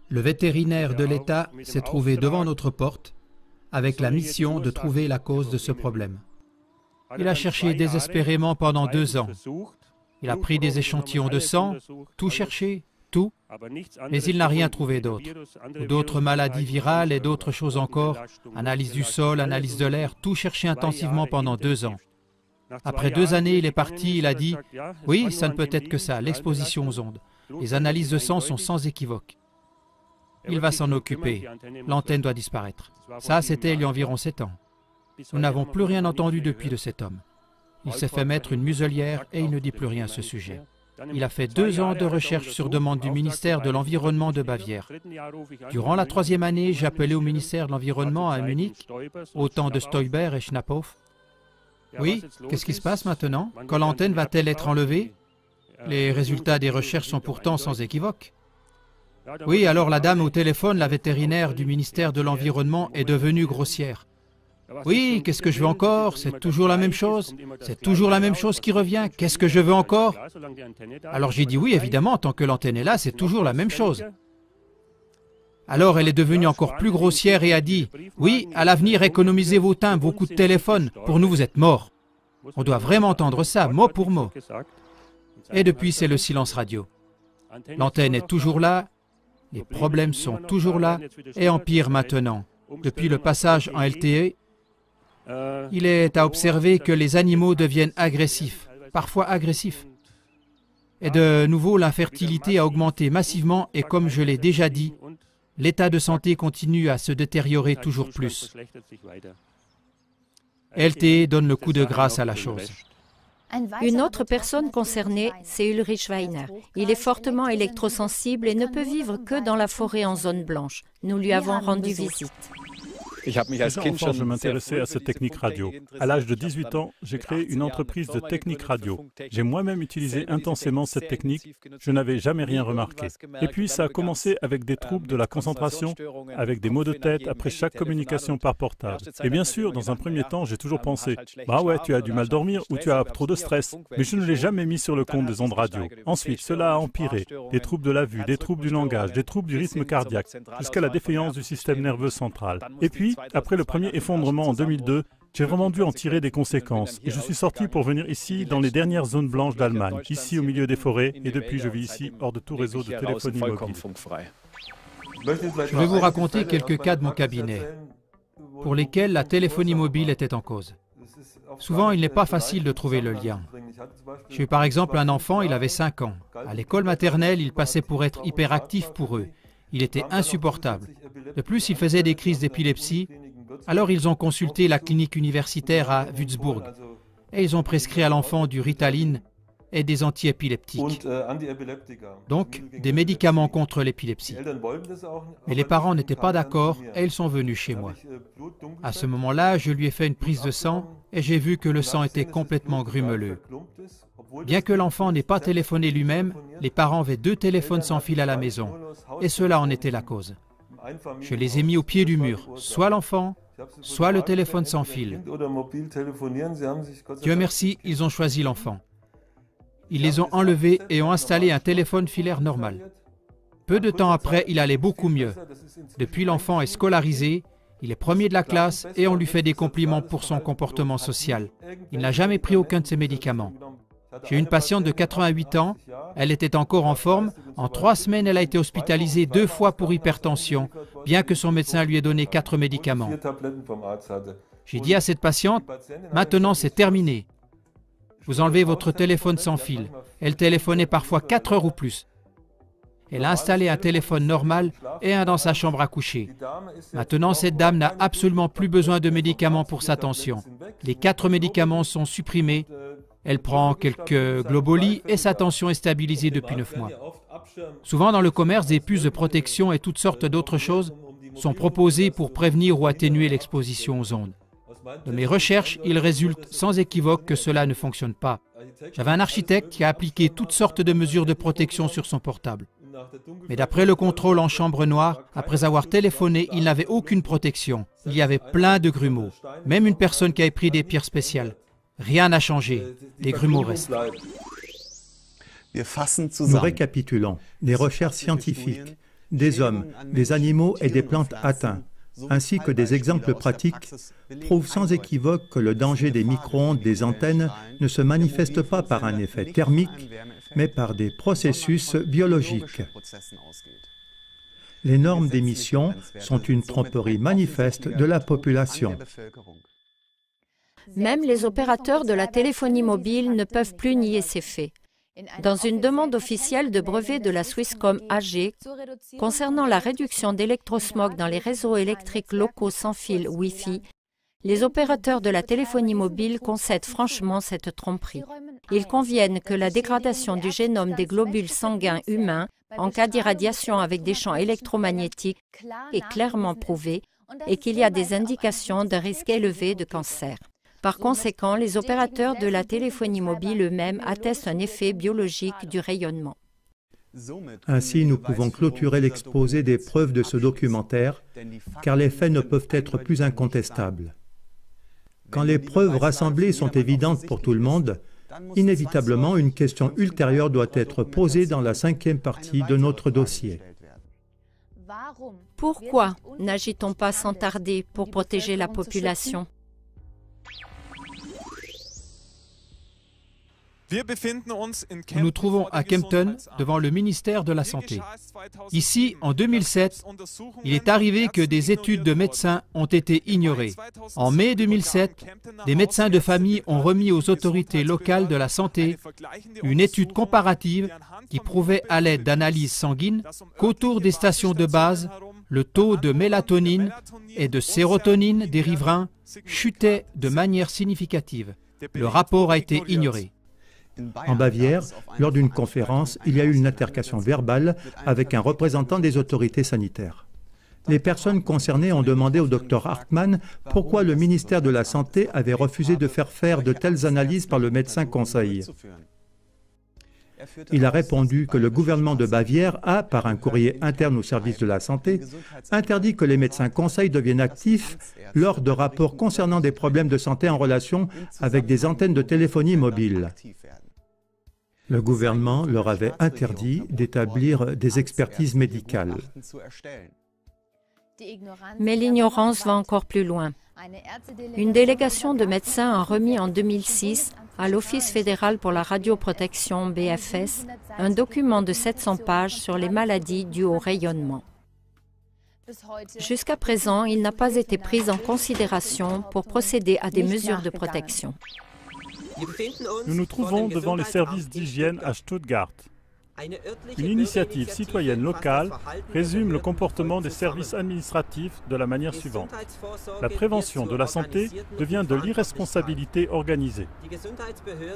Le vétérinaire de l'État s'est trouvé devant notre porte avec la mission de trouver la cause de ce problème. Il a cherché désespérément pendant 2 ans. Il a pris des échantillons de sang, tout cherché, tout, mais il n'a rien trouvé d'autre. D'autres maladies virales et d'autres choses encore, analyse du sol, analyse de l'air, tout cherché intensivement pendant 2 ans. Après 2 années, il est parti, il a dit « Oui, ça ne peut être que ça, l'exposition aux ondes. Les analyses de sang sont sans équivoque. Il va s'en occuper, l'antenne doit disparaître. » Ça, c'était il y a environ 7 ans. Nous n'avons plus rien entendu depuis de cet homme. Il s'est fait mettre une muselière et il ne dit plus rien à ce sujet. Il a fait 2 ans de recherche sur demande du ministère de l'Environnement de Bavière. Durant la 3e année, j'ai appelé au ministère de l'Environnement à Munich, au temps de Stoiber et Schnapphoff. Oui, qu'est-ce qui se passe maintenant? Quand l'antenne va-t-elle être enlevée? Les résultats des recherches sont pourtant sans équivoque. Oui, alors la dame au téléphone, la vétérinaire du ministère de l'Environnement, est devenue grossière. Oui, qu'est-ce que je veux encore? C'est toujours la même chose. C'est toujours la même chose qui revient. Qu'est-ce que je veux encore? Alors j'ai dit oui, évidemment, tant que l'antenne est là, c'est toujours la même chose. Alors elle est devenue encore plus grossière et a dit « Oui, à l'avenir, économisez vos timbres, vos coups de téléphone. Pour nous, vous êtes morts. » On doit vraiment entendre ça, mot pour mot. Et depuis, c'est le silence radio. L'antenne est toujours là, les problèmes sont toujours là et empirent maintenant. Depuis le passage en LTE, il est à observer que les animaux deviennent agressifs, parfois agressifs. Et de nouveau, l'infertilité a augmenté massivement et comme je l'ai déjà dit, l'état de santé continue à se détériorer toujours plus. LTE donne le coup de grâce à la chose. Une autre personne concernée, c'est Ulrich Weiner. Il est fortement électrosensible et ne peut vivre que dans la forêt en zone blanche. Nous lui avons rendu visite. Déjà enfant, je m'intéressais à cette technique radio. À l'âge de 18 ans, j'ai créé une entreprise de technique radio. J'ai moi-même utilisé intensément cette technique, je n'avais jamais rien remarqué. Et puis ça a commencé avec des troubles de la concentration, avec des maux de tête après chaque communication par portable. Et bien sûr, dans un premier temps, j'ai toujours pensé « Bah ouais, tu as du mal dormir ou tu as trop de stress ». Mais je ne l'ai jamais mis sur le compte des ondes radio. Ensuite, cela a empiré. Des troubles de la vue, des troubles du langage, des troubles du rythme cardiaque, jusqu'à la défaillance du système nerveux central. Et puis, après le premier effondrement en 2002, j'ai vraiment dû en tirer des conséquences. Et je suis sorti pour venir ici, dans les dernières zones blanches d'Allemagne, ici au milieu des forêts, et depuis je vis ici, hors de tout réseau de téléphonie mobile. Je vais vous raconter quelques cas de mon cabinet, pour lesquels la téléphonie mobile était en cause. Souvent, il n'est pas facile de trouver le lien. J'ai eu par exemple un enfant, il avait 5 ans. À l'école maternelle, il passait pour être hyperactif pour eux. Il était insupportable. De plus, il faisait des crises d'épilepsie Alors ils ont consulté la clinique universitaire à Würzburg et ils ont prescrit à l'enfant du Ritalin et des antiépileptiques, donc des médicaments contre l'épilepsie. Mais les parents n'étaient pas d'accord et ils sont venus chez moi. À ce moment-là, je lui ai fait une prise de sang et j'ai vu que le sang était complètement grumeleux. Bien que l'enfant n'ait pas téléphoné lui-même, les parents avaient 2 téléphones sans fil à la maison et cela en était la cause. Je les ai mis au pied du mur, soit l'enfant, soit le téléphone sans fil. Dieu merci, ils ont choisi l'enfant. Ils les ont enlevés et ont installé un téléphone filaire normal. Peu de temps après, il allait beaucoup mieux. Depuis, l'enfant est scolarisé, il est premier de la classe et on lui fait des compliments pour son comportement social. Il n'a jamais pris aucun de ses médicaments. J'ai une patiente de 88 ans, elle était encore en forme. En 3 semaines, elle a été hospitalisée 2 fois pour hypertension, bien que son médecin lui ait donné 4 médicaments. J'ai dit à cette patiente, maintenant c'est terminé. Vous enlevez votre téléphone sans fil. Elle téléphonait parfois 4 heures ou plus. Elle a installé un téléphone normal et un dans sa chambre à coucher. Maintenant, cette dame n'a absolument plus besoin de médicaments pour sa tension. Les 4 médicaments sont supprimés. Elle prend quelques Globoli et sa tension est stabilisée depuis 9 mois. Souvent dans le commerce, des puces de protection et toutes sortes d'autres choses sont proposées pour prévenir ou atténuer l'exposition aux ondes. De mes recherches, il résulte sans équivoque que cela ne fonctionne pas. J'avais un architecte qui a appliqué toutes sortes de mesures de protection sur son portable. Mais d'après le contrôle en chambre noire, après avoir téléphoné, il n'avait aucune protection. Il y avait plein de grumeaux. Même une personne qui avait pris des pierres spéciales. Rien n'a changé. Les grumeaux restent. Nous récapitulons. Des recherches scientifiques, des hommes, des animaux et des plantes atteints, ainsi que des exemples pratiques, prouvent sans équivoque que le danger des micro-ondes des antennes ne se manifeste pas par un effet thermique, mais par des processus biologiques. Les normes d'émission sont une tromperie manifeste de la population. Même les opérateurs de la téléphonie mobile ne peuvent plus nier ces faits. Dans une demande officielle de brevet de la Swisscom AG concernant la réduction d'électrosmog dans les réseaux électriques locaux sans fil Wi-Fi, les opérateurs de la téléphonie mobile concèdent franchement cette tromperie. Ils conviennent que la dégradation du génome des globules sanguins humains en cas d'irradiation avec des champs électromagnétiques est clairement prouvée et qu'il y a des indications de risque élevé de cancer. Par conséquent, les opérateurs de la téléphonie mobile eux-mêmes attestent un effet biologique du rayonnement. Ainsi, nous pouvons clôturer l'exposé des preuves de ce documentaire, car les faits ne peuvent être plus incontestables. Quand les preuves rassemblées sont évidentes pour tout le monde, inévitablement, une question ultérieure doit être posée dans la 5e partie de notre dossier. Pourquoi n'agit-on pas sans tarder pour protéger la population ? Nous nous trouvons à Kempten, devant le ministère de la Santé. Ici, en 2007, il est arrivé que des études de médecins ont été ignorées. En mai 2007, des médecins de famille ont remis aux autorités locales de la santé une étude comparative qui prouvait à l'aide d'analyses sanguines qu'autour des stations de base, le taux de mélatonine et de sérotonine des riverains chutait de manière significative. Le rapport a été ignoré. En Bavière, lors d'une conférence, il y a eu une altercation verbale avec un représentant des autorités sanitaires. Les personnes concernées ont demandé au Dr Hartmann pourquoi le ministère de la Santé avait refusé de faire de telles analyses par le médecin conseil. Il a répondu que le gouvernement de Bavière a, par un courrier interne au service de la santé, interdit que les médecins conseils deviennent actifs lors de rapports concernant des problèmes de santé en relation avec des antennes de téléphonie mobile. Le gouvernement leur avait interdit d'établir des expertises médicales. Mais l'ignorance va encore plus loin. Une délégation de médecins a remis en 2006 à l'Office fédéral pour la radioprotection BFS un document de 700 pages sur les maladies dues au rayonnement. Jusqu'à présent, il n'a pas été pris en considération pour procéder à des mesures de protection. Nous nous trouvons devant les services d'hygiène à Stuttgart. Une initiative citoyenne locale résume le comportement des services administratifs de la manière suivante. La prévention de la santé devient de l'irresponsabilité organisée.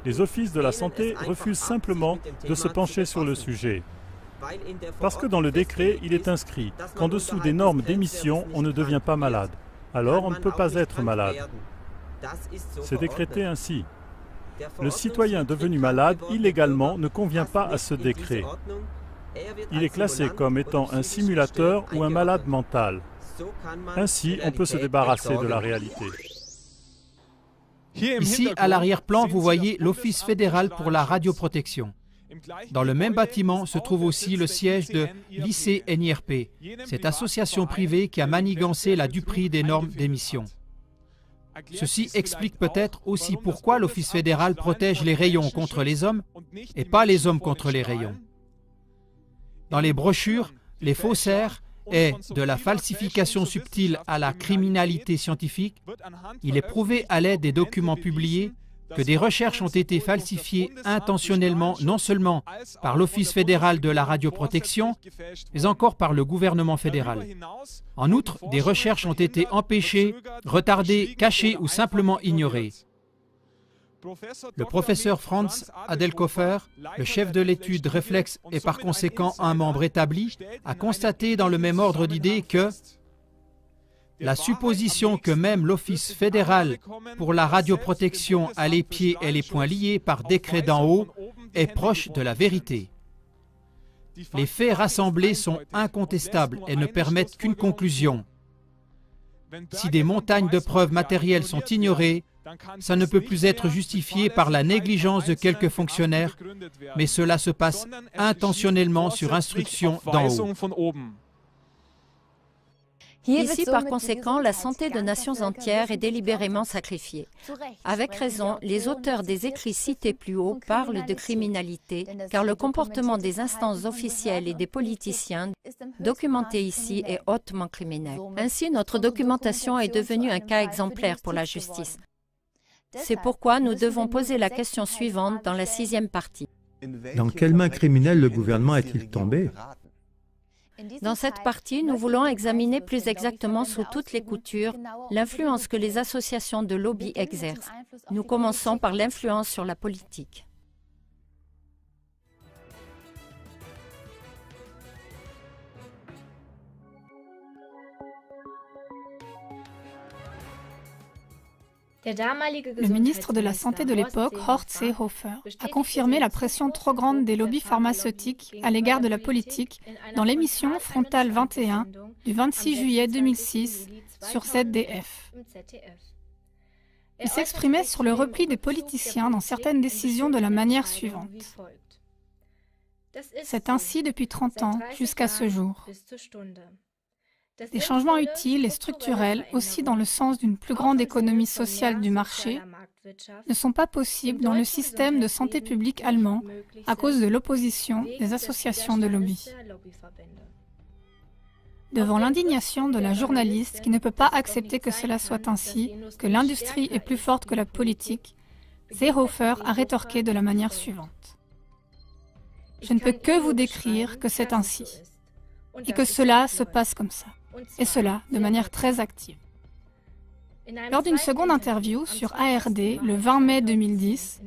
Les offices de la santé refusent simplement de se pencher sur le sujet. Parce que dans le décret, il est inscrit qu'en dessous des normes d'émission, on ne devient pas malade. Alors on ne peut pas être malade. C'est décrété ainsi. Le citoyen devenu malade illégalement ne convient pas à ce décret. Il est classé comme étant un simulateur ou un malade mental. Ainsi, on peut se débarrasser de la réalité. Ici, à l'arrière-plan, vous voyez l'Office fédéral pour la radioprotection. Dans le même bâtiment se trouve aussi le siège de l'ICNIRP, cette association privée qui a manigancé la duperie des normes d'émission. Ceci explique peut-être aussi pourquoi l'Office fédéral protège les rayons contre les hommes et pas les hommes contre les rayons. Dans les brochures, les faussaires et de la falsification subtile à la criminalité scientifique, il est prouvé à l'aide des documents publiés que des recherches ont été falsifiées intentionnellement non seulement par l'Office fédéral de la radioprotection, mais encore par le gouvernement fédéral. En outre, des recherches ont été empêchées, retardées, cachées ou simplement ignorées. Le professeur Franz Adelkofer, le chef de l'étude Réflexe et par conséquent un membre établi, a constaté dans le même ordre d'idées que la supposition que même l'Office fédéral pour la radioprotection a les pieds et les poings liés par décret d'en haut est proche de la vérité. Les faits rassemblés sont incontestables et ne permettent qu'une conclusion. Si des montagnes de preuves matérielles sont ignorées, ça ne peut plus être justifié par la négligence de quelques fonctionnaires, mais cela se passe intentionnellement sur instruction d'en haut. Ici, par conséquent, la santé de nations entières est délibérément sacrifiée. Avec raison, les auteurs des écrits cités plus haut parlent de criminalité, car le comportement des instances officielles et des politiciens, documenté ici, est hautement criminel. Ainsi, notre documentation est devenue un cas exemplaire pour la justice. C'est pourquoi nous devons poser la question suivante dans la 6e partie. Dans quelle main criminelle le gouvernement est-il tombé? Dans cette partie, nous voulons examiner plus exactement sous toutes les coutures l'influence que les associations de lobby exercent. Nous commençons par l'influence sur la politique. Le ministre de la Santé de l'époque, Horst Seehofer, a confirmé la pression trop grande des lobbies pharmaceutiques à l'égard de la politique dans l'émission Frontal 21 du 26 juillet 2006 sur ZDF. Il s'exprimait sur le repli des politiciens dans certaines décisions de la manière suivante. C'est ainsi depuis 30 ans jusqu'à ce jour. Des changements utiles et structurels, aussi dans le sens d'une plus grande économie sociale du marché, ne sont pas possibles dans le système de santé publique allemand à cause de l'opposition des associations de lobby. Devant l'indignation de la journaliste qui ne peut pas accepter que cela soit ainsi, que l'industrie est plus forte que la politique, Seehofer a rétorqué de la manière suivante. Je ne peux que vous décrire que c'est ainsi, et que cela se passe comme ça. Et cela de manière très active. Lors d'une seconde interview sur ARD le 20 mai 2010,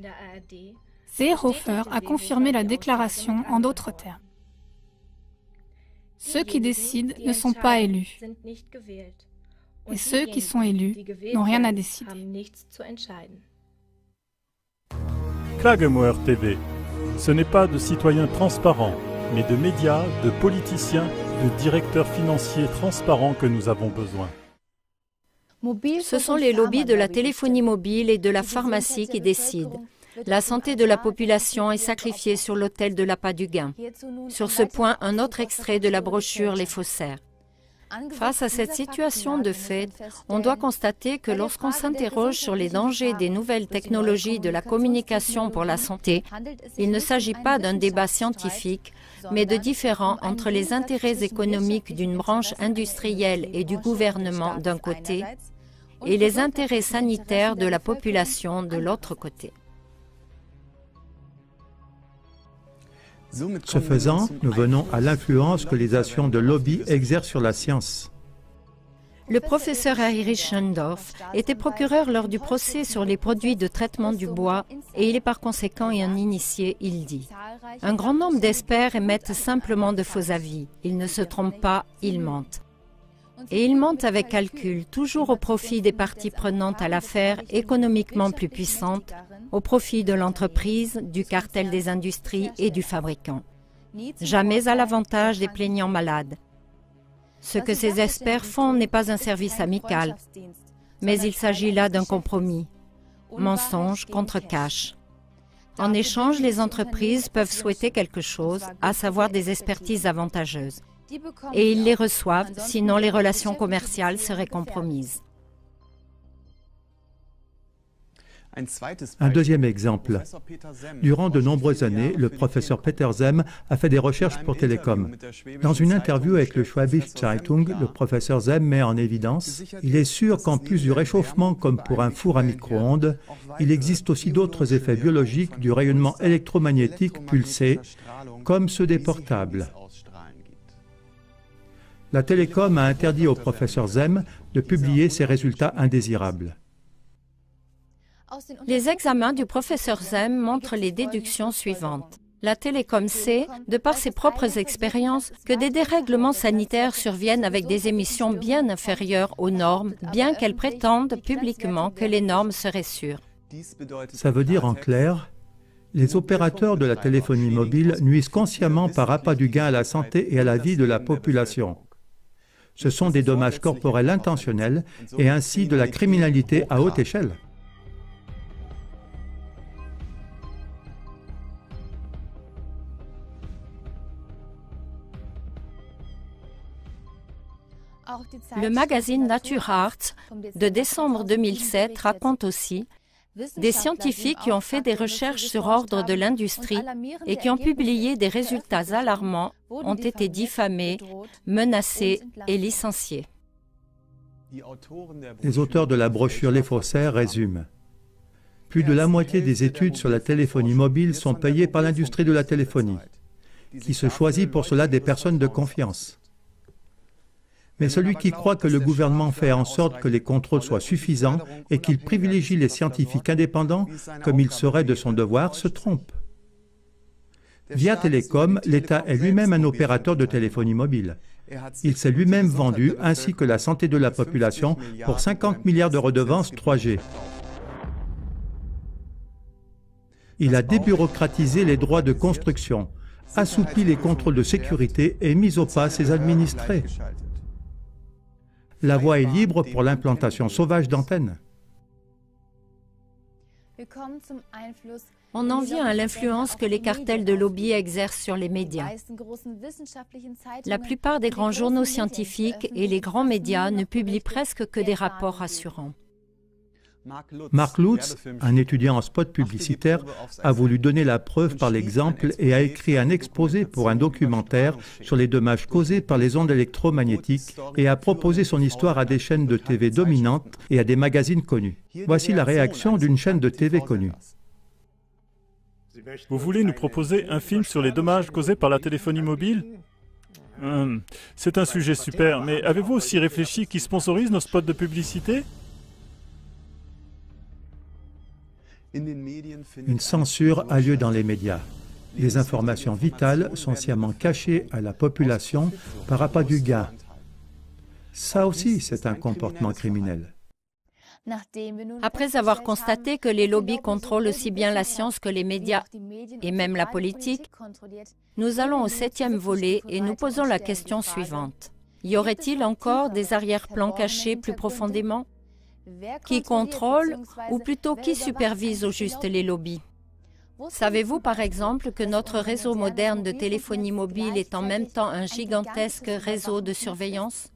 Seehofer a confirmé la déclaration en d'autres termes. Ceux qui décident ne sont pas élus, et ceux qui sont élus n'ont rien à décider. Klagemauer TV, ce n'est pas de citoyens transparents, mais de médias, de politiciens, de directeurs financiers transparents que nous avons besoin. Ce sont les lobbies de la téléphonie mobile et de la pharmacie qui décident. La santé de la population est sacrifiée sur l'autel de l'appât du gain. Sur ce point, un autre extrait de la brochure Les faussaires. Face à cette situation de fait, on doit constater que lorsqu'on s'interroge sur les dangers des nouvelles technologies de la communication pour la santé, il ne s'agit pas d'un débat scientifique, mais de différends entre les intérêts économiques d'une branche industrielle et du gouvernement d'un côté, et les intérêts sanitaires de la population de l'autre côté. Ce faisant, nous venons à l'influence que les actions de lobby exercent sur la science. Le professeur Heinrich Schendorf était procureur lors du procès sur les produits de traitement du bois et il est par conséquent un initié, il dit. Un grand nombre d'experts émettent simplement de faux avis. Ils ne se trompent pas, ils mentent. Et ils mentent avec calcul, toujours au profit des parties prenantes à l'affaire économiquement plus puissantes, au profit de l'entreprise, du cartel des industries et du fabricant. Jamais à l'avantage des plaignants malades. Ce que ces experts font n'est pas un service amical, mais il s'agit là d'un compromis. Mensonge contre cash. En échange, les entreprises peuvent souhaiter quelque chose, à savoir des expertises avantageuses. Et ils les reçoivent, sinon les relations commerciales seraient compromises. Un deuxième exemple. Durant de nombreuses années, le professeur Peter Zem a fait des recherches pour Télécom. Dans une interview avec le Schwäbische Zeitung, le professeur Zem met en évidence « Il est sûr qu'en plus du réchauffement comme pour un four à micro-ondes, il existe aussi d'autres effets biologiques du rayonnement électromagnétique pulsé, comme ceux des portables. » La Télécom a interdit au professeur Zem de publier ces résultats indésirables. Les examens du professeur Zem montrent les déductions suivantes. La Télécom sait, de par ses propres expériences, que des dérèglements sanitaires surviennent avec des émissions bien inférieures aux normes, bien qu'elle prétende publiquement que les normes seraient sûres. Ça veut dire en clair, les opérateurs de la téléphonie mobile nuisent consciemment par appât du gain à la santé et à la vie de la population. Ce sont des dommages corporels intentionnels et ainsi de la criminalité à haute échelle. Le magazine Nature Arts de décembre 2007 raconte aussi des scientifiques qui ont fait des recherches sur ordre de l'industrie et qui ont publié des résultats alarmants ont été diffamés, menacés et licenciés. Les auteurs de la brochure Les Faussaires résument. Plus de la moitié des études sur la téléphonie mobile sont payées par l'industrie de la téléphonie, qui se choisit pour cela des personnes de confiance. Mais celui qui croit que le gouvernement fait en sorte que les contrôles soient suffisants et qu'il privilégie les scientifiques indépendants comme il serait de son devoir se trompe. Via Télécom, l'État est lui-même un opérateur de téléphonie mobile. Il s'est lui-même vendu, ainsi que la santé de la population, pour 50 milliards de redevances 3G. Il a débureaucratisé les droits de construction, assoupli les contrôles de sécurité et mis au pas ses administrés. La voie est libre pour l'implantation sauvage d'antennes. On en vient à l'influence que les cartels de lobby exercent sur les médias. La plupart des grands journaux scientifiques et les grands médias ne publient presque que des rapports rassurants. Mark Lutz, un étudiant en spot publicitaire, a voulu donner la preuve par l'exemple et a écrit un exposé pour un documentaire sur les dommages causés par les ondes électromagnétiques et a proposé son histoire à des chaînes de TV dominantes et à des magazines connus. Voici la réaction d'une chaîne de TV connue. Vous voulez nous proposer un film sur les dommages causés par la téléphonie mobile? C'est un sujet super, mais avez-vous aussi réfléchi qui sponsorise nos spots de publicité? Une censure a lieu dans les médias. Les informations vitales sont sciemment cachées à la population par appât du gain. Ça aussi, c'est un comportement criminel. Après avoir constaté que les lobbies contrôlent aussi bien la science que les médias et même la politique, nous allons au 7e volet et nous posons la question suivante. Y aurait-il encore des arrière-plans cachés plus profondément? Qui contrôle ou plutôt qui supervise au juste les lobbies? Savez-vous par exemple que notre réseau moderne de téléphonie mobile est en même temps un gigantesque réseau de surveillance?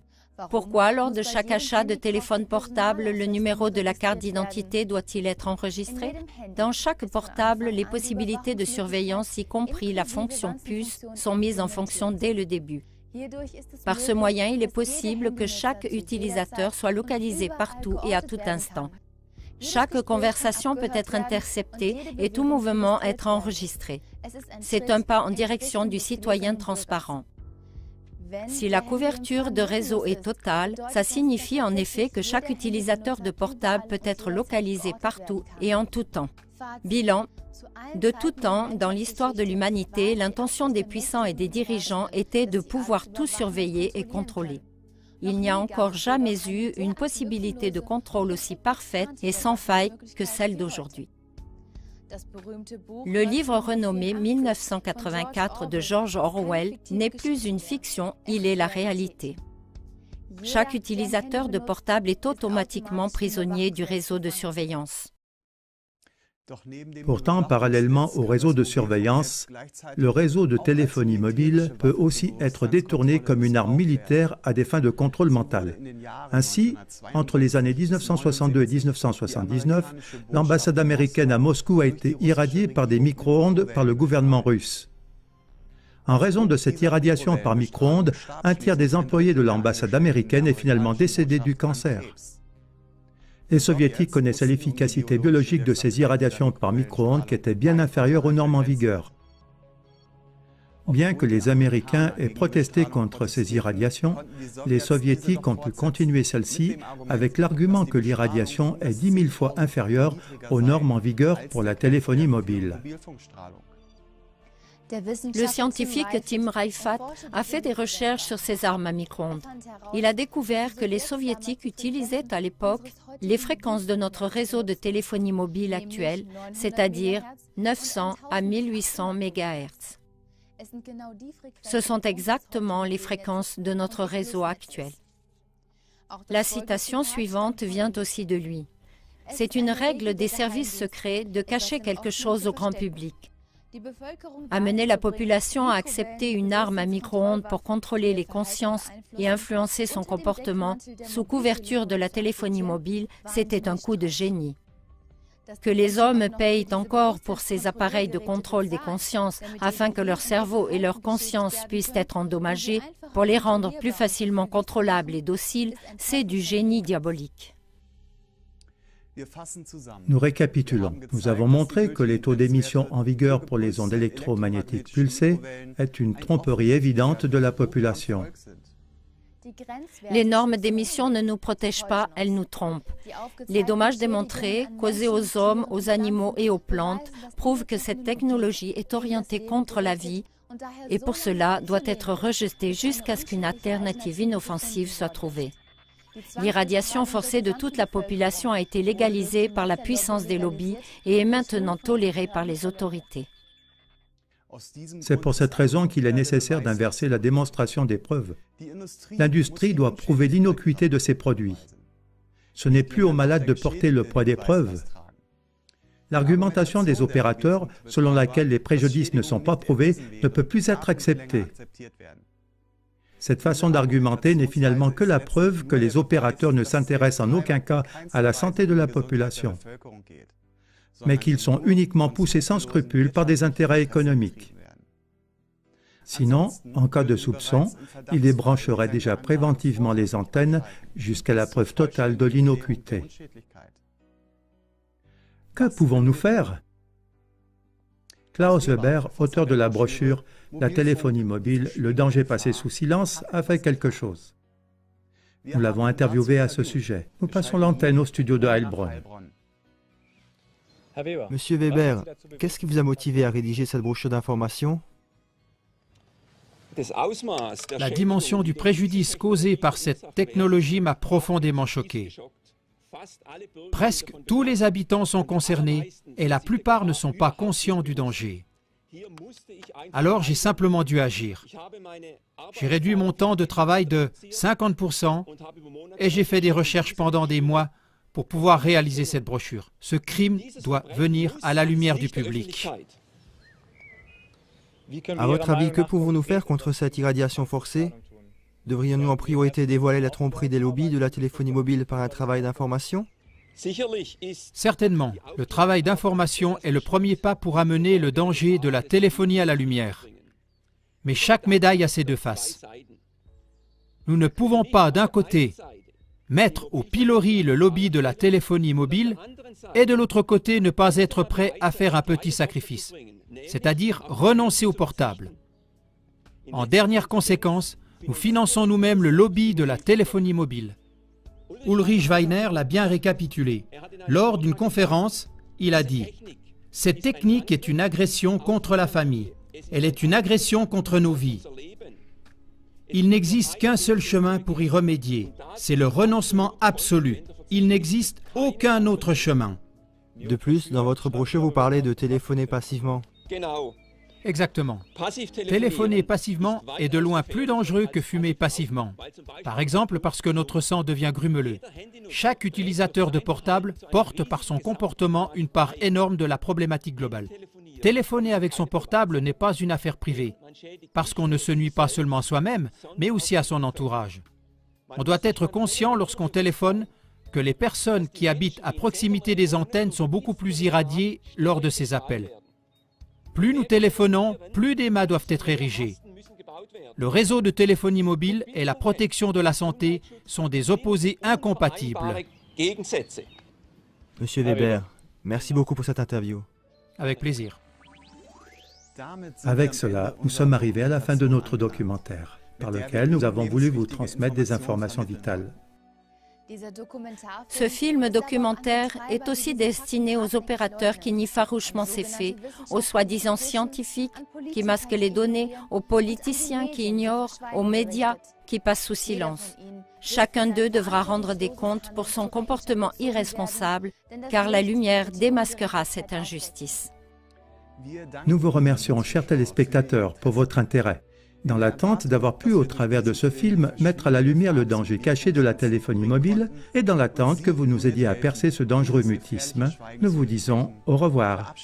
Pourquoi lors de chaque achat de téléphone portable, le numéro de la carte d'identité doit-il être enregistré? Dans chaque portable, les possibilités de surveillance, y compris la fonction puce, sont mises en fonction dès le début. Par ce moyen, il est possible que chaque utilisateur soit localisé partout et à tout instant. Chaque conversation peut être interceptée et tout mouvement être enregistré. C'est un pas en direction du citoyen transparent. Si la couverture de réseau est totale, ça signifie en effet que chaque utilisateur de portable peut être localisé partout et en tout temps. Bilan. De tout temps, dans l'histoire de l'humanité, l'intention des puissants et des dirigeants était de pouvoir tout surveiller et contrôler. Il n'y a encore jamais eu une possibilité de contrôle aussi parfaite et sans faille que celle d'aujourd'hui. Le livre renommé 1984 de George Orwell n'est plus une fiction, il est la réalité. Chaque utilisateur de portable est automatiquement prisonnier du réseau de surveillance. Pourtant, parallèlement au réseau de surveillance, le réseau de téléphonie mobile peut aussi être détourné comme une arme militaire à des fins de contrôle mental. Ainsi, entre les années 1962 et 1979, l'ambassade américaine à Moscou a été irradiée par des micro-ondes par le gouvernement russe. En raison de cette irradiation par micro-ondes, un tiers des employés de l'ambassade américaine est finalement décédé du cancer. Les Soviétiques connaissaient l'efficacité biologique de ces irradiations par micro-ondes qui étaient bien inférieures aux normes en vigueur. Bien que les Américains aient protesté contre ces irradiations, les Soviétiques ont pu continuer celles-ci avec l'argument que l'irradiation est 10 000 fois inférieure aux normes en vigueur pour la téléphonie mobile. Le scientifique Tim Reifat a fait des recherches sur ces armes à micro-ondes. Il a découvert que les Soviétiques utilisaient à l'époque les fréquences de notre réseau de téléphonie mobile actuel, c'est-à-dire 900 à 1800 MHz. Ce sont exactement les fréquences de notre réseau actuel. La citation suivante vient aussi de lui. C'est une règle des services secrets de cacher quelque chose au grand public. Amener la population à accepter une arme à micro-ondes pour contrôler les consciences et influencer son comportement sous couverture de la téléphonie mobile, c'était un coup de génie. Que les hommes payent encore pour ces appareils de contrôle des consciences afin que leur cerveau et leur conscience puissent être endommagés pour les rendre plus facilement contrôlables et dociles, c'est du génie diabolique. Nous récapitulons. Nous avons montré que les taux d'émission en vigueur pour les ondes électromagnétiques pulsées est une tromperie évidente de la population. Les normes d'émission ne nous protègent pas, elles nous trompent. Les dommages démontrés, causés aux hommes, aux animaux et aux plantes, prouvent que cette technologie est orientée contre la vie et pour cela doit être rejetée jusqu'à ce qu'une alternative inoffensive soit trouvée. L'irradiation forcée de toute la population a été légalisée par la puissance des lobbies et est maintenant tolérée par les autorités. C'est pour cette raison qu'il est nécessaire d'inverser la démonstration des preuves. L'industrie doit prouver l'innocuité de ses produits. Ce n'est plus aux malades de porter le poids des preuves. L'argumentation des opérateurs, selon laquelle les préjudices ne sont pas prouvés, ne peut plus être acceptée. Cette façon d'argumenter n'est finalement que la preuve que les opérateurs ne s'intéressent en aucun cas à la santé de la population, mais qu'ils sont uniquement poussés sans scrupule par des intérêts économiques. Sinon, en cas de soupçon, ils débrancheraient déjà préventivement les antennes jusqu'à la preuve totale de l'innocuité. Que pouvons-nous faire? Klaus Weber, auteur de la brochure « La téléphonie mobile, le danger passé sous silence » a fait quelque chose. Nous l'avons interviewé à ce sujet. Nous passons l'antenne au studio de Heilbronn. Monsieur Weber, qu'est-ce qui vous a motivé à rédiger cette brochure d'information? La dimension du préjudice causé par cette technologie m'a profondément choqué. Presque tous les habitants sont concernés et la plupart ne sont pas conscients du danger. Alors j'ai simplement dû agir. J'ai réduit mon temps de travail de 50% et j'ai fait des recherches pendant des mois pour pouvoir réaliser cette brochure. Ce crime doit venir à la lumière du public. À votre avis, que pouvons-nous faire contre cette irradiation forcée? Devrions-nous en priorité dévoiler la tromperie des lobbies de la téléphonie mobile par un travail d'information? Certainement, le travail d'information est le premier pas pour amener le danger de la téléphonie à la lumière. Mais chaque médaille a ses deux faces. Nous ne pouvons pas, d'un côté, mettre au pilori le lobby de la téléphonie mobile et de l'autre côté ne pas être prêt à faire un petit sacrifice, c'est-à-dire renoncer au portable. En dernière conséquence, nous finançons nous-mêmes le lobby de la téléphonie mobile. Ulrich Weiner l'a bien récapitulé. Lors d'une conférence, il a dit « Cette technique est une agression contre la famille. Elle est une agression contre nos vies. Il n'existe qu'un seul chemin pour y remédier. C'est le renoncement absolu. Il n'existe aucun autre chemin. » De plus, dans votre brochure, vous parlez de téléphoner passivement. Exactement. Téléphoner passivement est de loin plus dangereux que fumer passivement. Par exemple, parce que notre sang devient grumeleux. Chaque utilisateur de portable porte par son comportement une part énorme de la problématique globale. Téléphoner avec son portable n'est pas une affaire privée, parce qu'on ne se nuit pas seulement à soi-même, mais aussi à son entourage. On doit être conscient lorsqu'on téléphone que les personnes qui habitent à proximité des antennes sont beaucoup plus irradiées lors de ces appels. Plus nous téléphonons, plus des mâts doivent être érigés. Le réseau de téléphonie mobile et la protection de la santé sont des opposés incompatibles. Monsieur Weber, merci beaucoup pour cette interview. Avec plaisir. Avec cela, nous sommes arrivés à la fin de notre documentaire, par lequel nous avons voulu vous transmettre des informations vitales. Ce film documentaire est aussi destiné aux opérateurs qui nient farouchement ces faits, aux soi-disant scientifiques qui masquent les données, aux politiciens qui ignorent, aux médias qui passent sous silence. Chacun d'eux devra rendre des comptes pour son comportement irresponsable, car la lumière démasquera cette injustice. Nous vous remercions, chers téléspectateurs, pour votre intérêt. Dans l'attente d'avoir pu, au travers de ce film, mettre à la lumière le danger caché de la téléphonie mobile et dans l'attente que vous nous aidiez à percer ce dangereux mutisme, nous vous disons au revoir.